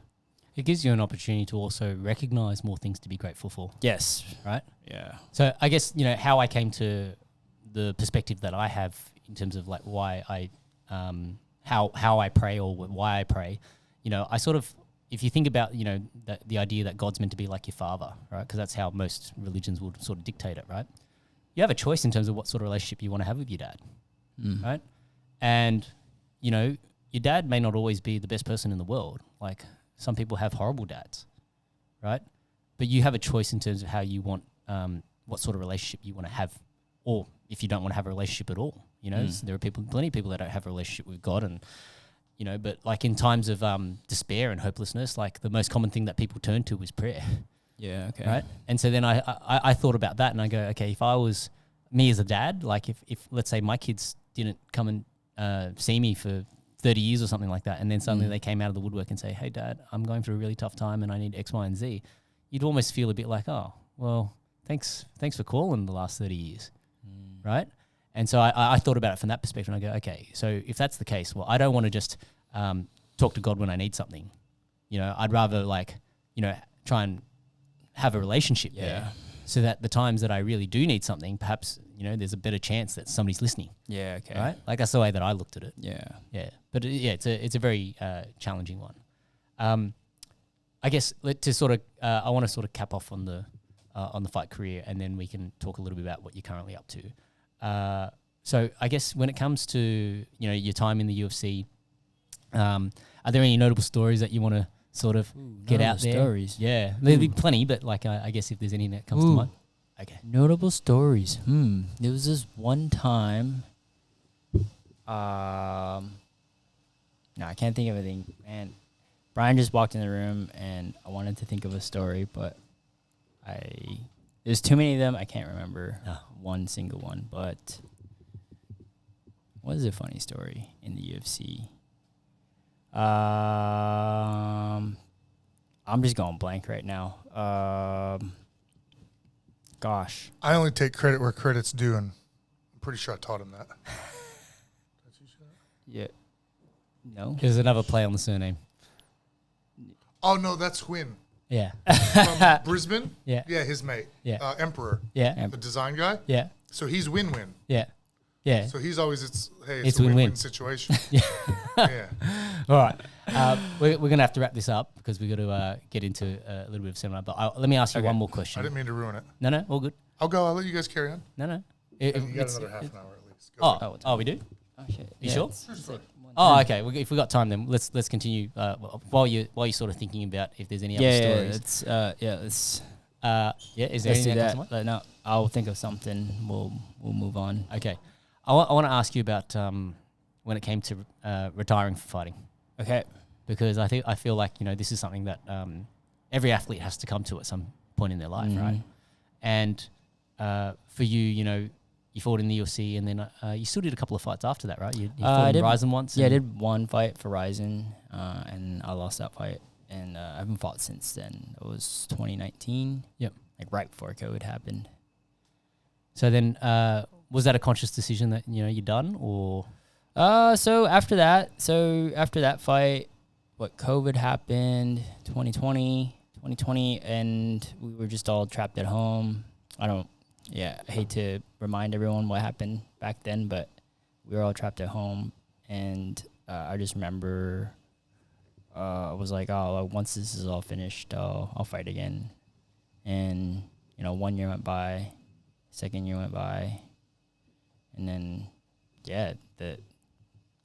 It gives you an opportunity to also recognize more things to be grateful for. Yes. Right? Yeah. So I guess, you know, how I came to the perspective that I have in terms of like why I, how I pray or why I pray, you know, I sort of, if you think about, you know, the idea that God's meant to be like your father, right? Because that's how most religions would sort of dictate it, right? You have a choice in terms of what sort of relationship you want to have with your dad, right? And, you know, your dad may not always be the best person in the world. Like some people have horrible dads, right? But you have a choice in terms of how you want, what sort of relationship you want to have, or if you don't want to have a relationship at all. You know, so there are plenty of people that don't have a relationship with God, and you know, but like in times of despair and hopelessness, like the most common thing that people turn to is prayer. Yeah. Okay. Right. And so then I thought about that, and I go, okay, if I was me as a dad, like if let's say my kids didn't come and see me for 30 years or something like that, and then suddenly they came out of the woodwork and say, hey, Dad, I'm going through a really tough time and I need X, Y, and Z, you'd almost feel a bit like, oh, well, thanks for calling the last 30 years, right? And so I thought about it from that perspective, and I go, okay, so if that's the case, well, I don't want to just talk to God when I need something. You know, I'd rather like, you know, try and have a relationship there, so that the times that I really do need something, perhaps, you know, there's a better chance that somebody's listening. Yeah. Okay. Right? Like that's the way that I looked at it. Yeah. Yeah. But it's a very challenging one. I guess I want to sort of cap off on the fight career, and then we can talk a little bit about what you're currently up to. So I guess when it comes to, you know, your time in the UFC, Are there any notable stories that you want to sort of get out there? Stories. Yeah, there'll be plenty, but like I guess if there's any that comes to mind. Okay. Notable stories. There was this one time. No, I can't think of anything. Man, Brian just walked in the room, and I wanted to think of a story, but there's too many of them. I can't remember one single one. But what is a funny story in the UFC? I'm just going blank right now. Gosh. I only take credit where credit's due, and I'm pretty sure I taught him that. Yeah. No. There's another play on the surname. Oh, no, that's Nguyen. Yeah. From Brisbane? Yeah. Yeah, his mate. Yeah. Emperor. Yeah. The design guy? Yeah. So he's win-win. Yeah. Yeah. So he's always, it's It's a win-win. win-win situation. Yeah. All right. We're going to have to wrap this up because we've got to get into a little bit of seminar. But let me ask you one more question. I didn't mean to ruin it. No, all good. I'll go. I'll let you guys carry on. No. You got another half an hour at least. Go for it. We do? Oh shit. You sure? It's like Oh, okay. If we got time, then let's continue while you're sort of thinking about if there's any other stories. It's Is there let's anything do that comes to that. mind? No, I'll think of something. We'll move on. Okay. I want to ask you about when it came to retiring from fighting, Okay. because I feel like this is something that every athlete has to come to at some point in their life, right? And for you, you fought in the UFC, and then you still did a couple of fights after that, right? You fought in Ryzen once. Yeah, I did one fight for Ryzen, and I lost that fight, and I haven't fought since then. It was 2019. Yep. Like right before COVID happened. So then, was that a conscious decision that you're done, or? So after that fight, COVID happened 2020, and we were just all trapped at home. I hate to remind everyone what happened back then, but we were all trapped at home, and I just remember I was like, once this is all finished, I'll fight again. And 1 year went by, second year went by, and then the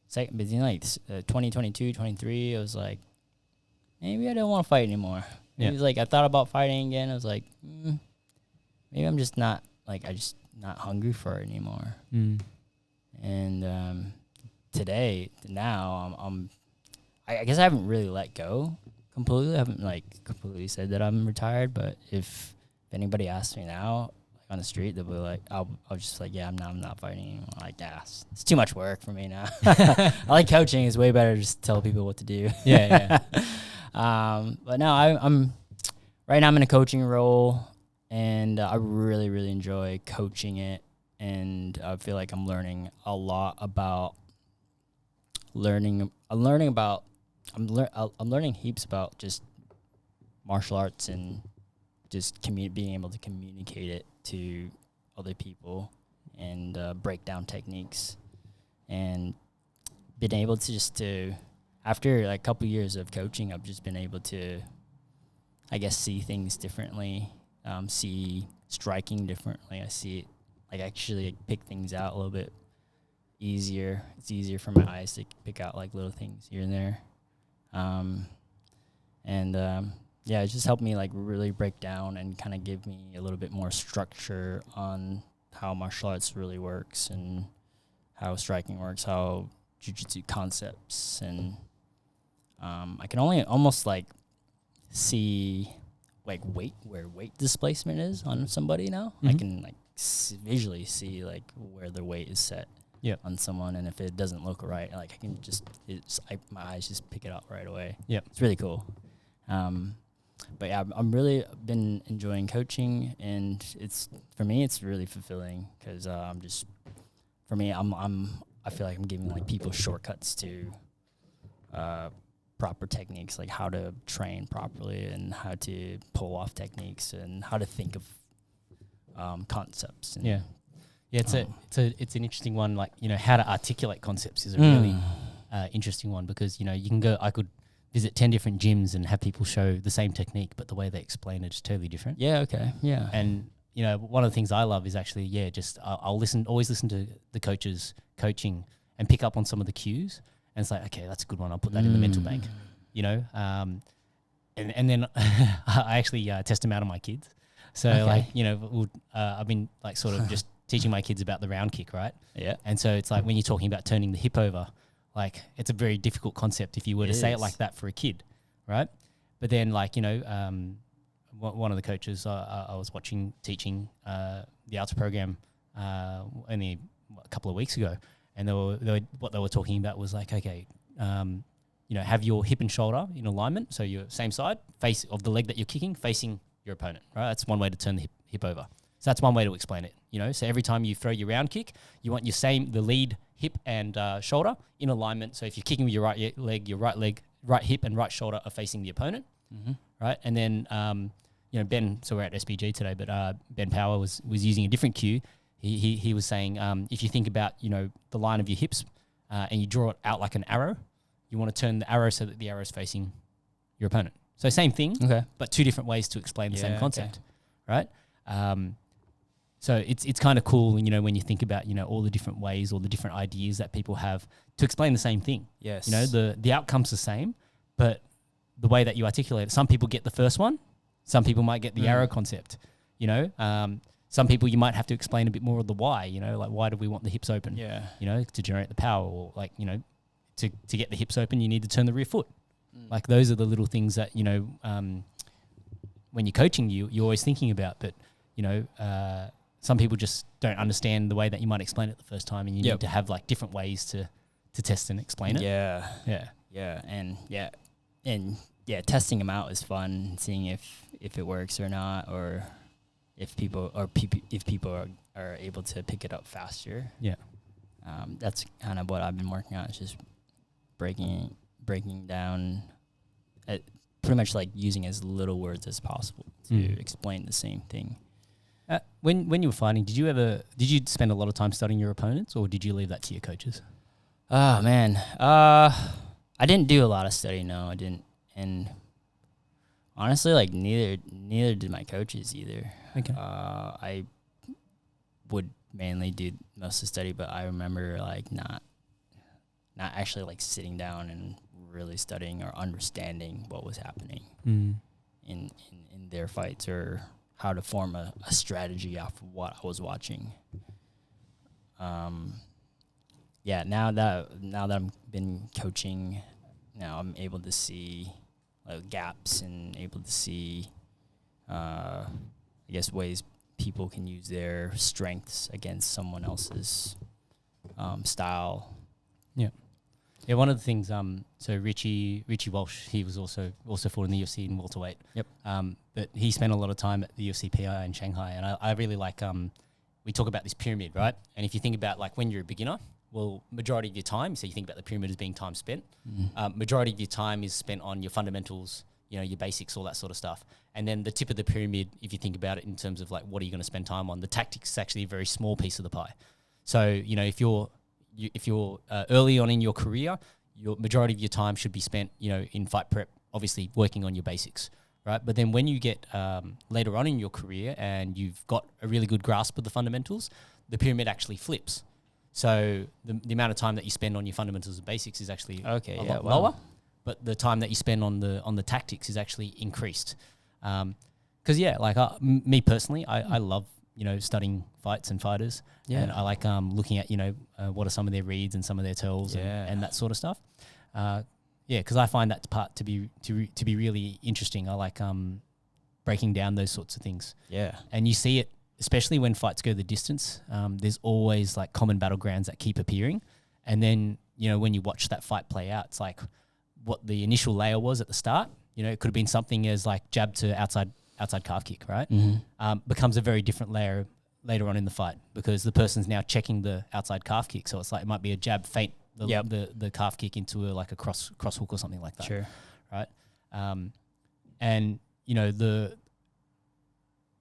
second, but 2022, 23, I was like, maybe I don't want to fight anymore. Yeah. It was like I thought about fighting again. I was like, maybe I'm just not not hungry for it anymore. And now I guess I haven't really let go completely. I haven't completely said that I'm retired. But if anybody asks me now on the street, they'll be like, I'll just like, yeah, I'm not fighting anymore. I'm like, it's too much work for me now. I like coaching. It's way better just to tell people what to do. Yeah. But now I'm right now I'm in a coaching role, and I really, really enjoy coaching it. And I feel like I'm learning a lot about I'm learning heaps about just martial arts and just being able to communicate it to other people and break down techniques, and been able to after a couple years of coaching, I've just been able to, I guess, see things differently, see striking differently. I see it actually pick things out a little bit easier. It's easier for my eyes to pick out little things here and there. It just helped me really break down and kind of give me a little bit more structure on how martial arts really works and how striking works, how jiu-jitsu concepts, and I can only almost see where weight displacement is on somebody now. I can visually see where the weight is set on someone, and if it doesn't look right, I can just my eyes just pick it up right away. It's really cool. But yeah, I'm really been enjoying coaching, and for me it's really fulfilling because I feel like I'm giving people shortcuts to proper techniques, like how to train properly and how to pull off techniques and how to think of concepts. And it's an interesting one. How to articulate concepts is a really interesting one, because I could visit 10 different gyms and have people show the same technique, but the way they explain it is totally different. And one of the things I love is actually I'll always listen to the coaches coaching and pick up on some of the cues And it's like, okay, that's a good one. I'll put that in the mental bank, you know? And then I actually test them out on my kids. So like, you know, I've been like sort of just teaching my kids about the round kick, right? Yeah. And so it's like when you're talking about turning the hip over, like it's a very difficult concept if you were to say it like that for a kid, right? But then like, you know, one of the coaches I was teaching the arts program only a couple of weeks ago, and what they were talking about was like, okay, you know, have your hip and shoulder in alignment, so your same side face of the leg that you're kicking facing your opponent, right? That's one way to turn the hip over. So that's one way to explain it, you know. So every time you throw your round kick, you want the lead hip and shoulder in alignment. So if you're kicking with your right leg, right hip and right shoulder are facing the opponent, right? And then, you know, Ben, so we're at SPG today, but Ben Power was using a different cue. He was saying, if you think about, you know, the line of your hips and you draw it out like an arrow, you want to turn the arrow so that the arrow is facing your opponent. So same thing, but two different ways to explain the same concept, right? So it's kind of cool, you know, when you think about, you know, all the different ways, all the different ideas that people have to explain the same thing. Yes. You know, the outcome's the same, but the way that you articulate it, some people get the first one, some people might get the arrow concept, you know. Some people you might have to explain a bit more of the why, you know, like why do we want the hips open? Yeah. You know, to generate the power, or like, you know, to get the hips open, you need to turn the rear foot. Like those are the little things that, you know, when you're coaching, you're always thinking about, but, you know, some people just don't understand the way that you might explain it the first time, and you need to have like different ways to test and explain it. Yeah. And testing them out is fun, seeing if it works or not, or if people are able to pick it up faster. Yeah. That's kind of what I've been working on. It's just breaking down, pretty much like using as little words as possible to explain the same thing. When you were fighting, did you spend a lot of time studying your opponents, or did you leave that to your coaches? Oh man, I didn't do a lot of studying. No, I didn't, and honestly, like neither did my coaches either. Okay. I would mainly do most of the study, but I remember like not actually like sitting down and really studying or understanding what was happening in their fights, or how to form a strategy off of what I was watching. Now that I've been coaching, now I'm able to see gaps and able to see, I guess, ways people can use their strengths against someone else's style. Yeah, one of the things, so Richie Walsh, he was also fought in the UFC in welterweight. Yep. But he spent a lot of time at the UFC PI in Shanghai, and I really like, we talk about this pyramid, right? And if you think about like when you're a beginner, well, majority of your time, so you think about the pyramid as being time spent, majority of your time is spent on your fundamentals, you know, your basics, all that sort of stuff. And then the tip of the pyramid, if you think about it in terms of like what are you going to spend time on, the tactics is actually a very small piece of the pie. So, you know, if you're early on in your career, your majority of your time should be spent, you know, in fight prep, obviously working on your basics, right? But then when you get later on in your career and you've got a really good grasp of the fundamentals, the pyramid actually flips. So the amount of time that you spend on your fundamentals and basics is actually a lot lower, but the time that you spend on the tactics is actually increased. Because me personally, I love, you know, studying fights and fighters. Yeah. And I like looking at, you know, what are some of their reads and some of their tells and that sort of stuff. Because I find that part to be really interesting. I like breaking down those sorts of things. Yeah. And you see it, especially when fights go the distance. There's always like common battlegrounds that keep appearing. And then, you know, when you watch that fight play out, it's like what the initial layer was at the start. You know, it could have been something as like jab to outside calf kick, right? Becomes a very different layer later on in the fight because the person's now checking the outside calf kick. So it's like it might be a jab feint the calf kick into a cross hook or something like that. Sure. Right. And you know,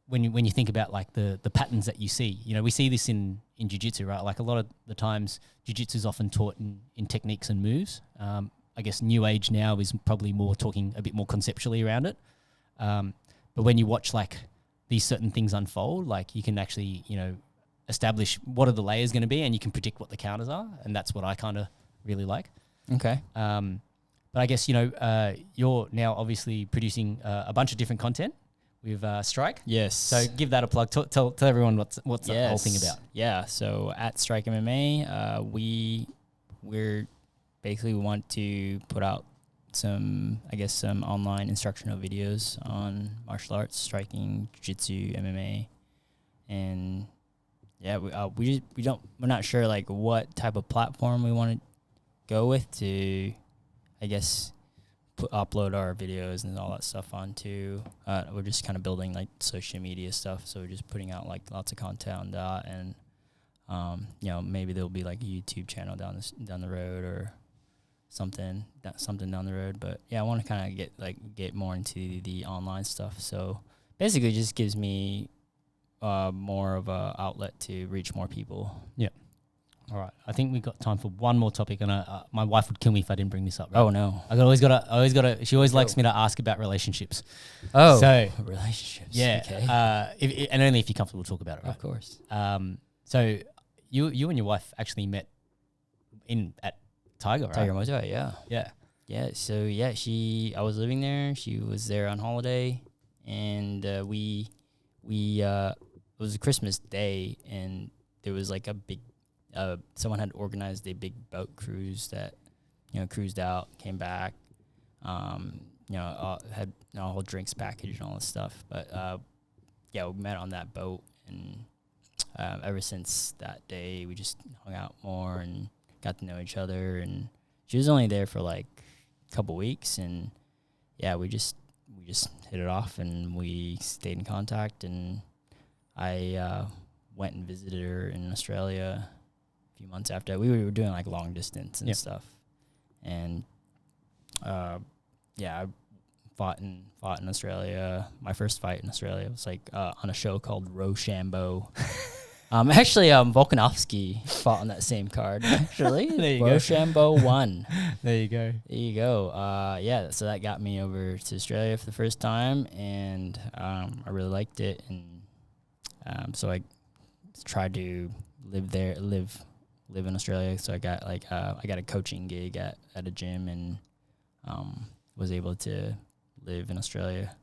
when you think about like the patterns that you see, you know, we see this in jiu-jitsu, right? Like a lot of the times jiu-jitsu is often taught in techniques and moves. I guess new age now is probably more talking a bit more conceptually around it. But when you watch like these certain things unfold, like you can actually, you know, establish what are the layers going to be and you can predict what the counters are. And that's what I kind of really like. Okay. But I guess, you're now obviously producing a bunch of different content with Strike. Yes. So give that a plug. Tell everyone what's the whole thing about. Yeah. So at Strike MMA, we're basically, we want to put out some online instructional videos on martial arts, striking, jiu-jitsu, MMA, and yeah, we're not sure like what type of platform we want to go with to, I guess, upload our videos and all that stuff onto. We're just kind of building like social media stuff, so we're just putting out like lots of content on that, and maybe there'll be like a YouTube channel down the road or something down the road. But yeah, I want to kind of get more into the online stuff. So basically, it just gives me more of a outlet to reach more people. Yeah. All right. I think we've got time for one more topic, and my wife would kill me if I didn't bring this up. Right? Oh no! I always gotta. She always likes me to ask about relationships. Oh, so relationships. Yeah. Okay. And only if you're comfortable, talk about it. Right? Of course. So you and your wife actually met at Tiger, right? Tiger Muay Thai, yeah. Yeah. Yeah, so yeah, I was living there, she was there on holiday, and it was a Christmas day, and there was like a big, someone had organized a big boat cruise that, cruised out, came back, had a whole drinks package and all this stuff, but yeah, we met on that boat, and ever since that day, we just hung out more and got to know each other, and she was only there for like a couple weeks, and yeah, we just hit it off, and we stayed in contact, and I went and visited her in Australia a few months after. We were doing like long distance and stuff, and yeah, I fought in Australia. My first fight in Australia was like on a show called Rochambeau. Actually, Volkanovski fought on that same card. Actually, There you Rochambeau won. There you go. There you go. Yeah, so that got me over to Australia for the first time, and I really liked it, and so I tried to live in Australia. So I got a coaching gig at a gym, and was able to live in Australia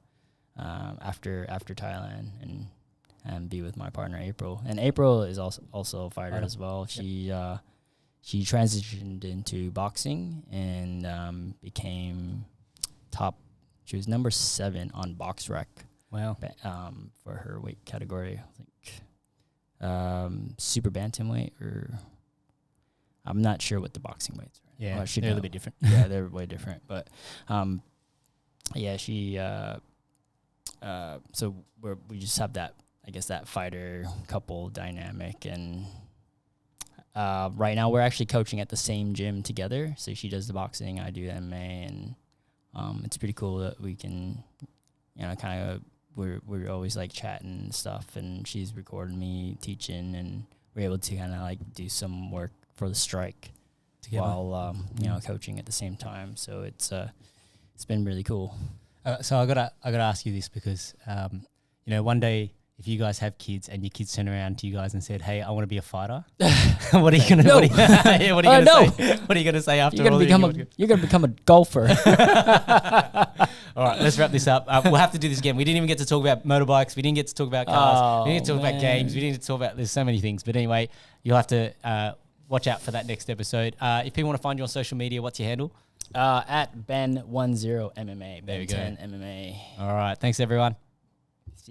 after Thailand, and be with my partner April. And April is also a fighter as well. She transitioned into boxing and became top. She was number 7 on BoxRec. Wow. For her weight category, I think super bantamweight, or I'm not sure what the boxing weights are. Yeah, they're a little bit different. Yeah, they're way different. But yeah, she. So we just have that, I guess, that fighter couple dynamic, and right now we're actually coaching at the same gym together. So she does the boxing, I do MMA, and it's pretty cool that we can, kind of we're always like chatting and stuff, and she's recording me teaching, and we're able to kind of like do some work for the strike together while coaching at the same time. So it's been really cool. So I gotta ask you this, because one day, if you guys have kids and your kids turn around to you guys and said, "Hey, I want to be a fighter," what are you gonna? No. What are you gonna No. say? What are you gonna say after? You're gonna become a golfer. All right, let's wrap this up. We'll have to do this again. We didn't even get to talk about motorbikes. We didn't get to talk about cars. We didn't get to talk about games. We didn't get to talk about. There's so many things. But anyway, you'll have to watch out for that next episode. If people want to find you on social media, what's your handle? At Ben10 MMA. There we go. Ben10 MMA. All right, thanks everyone.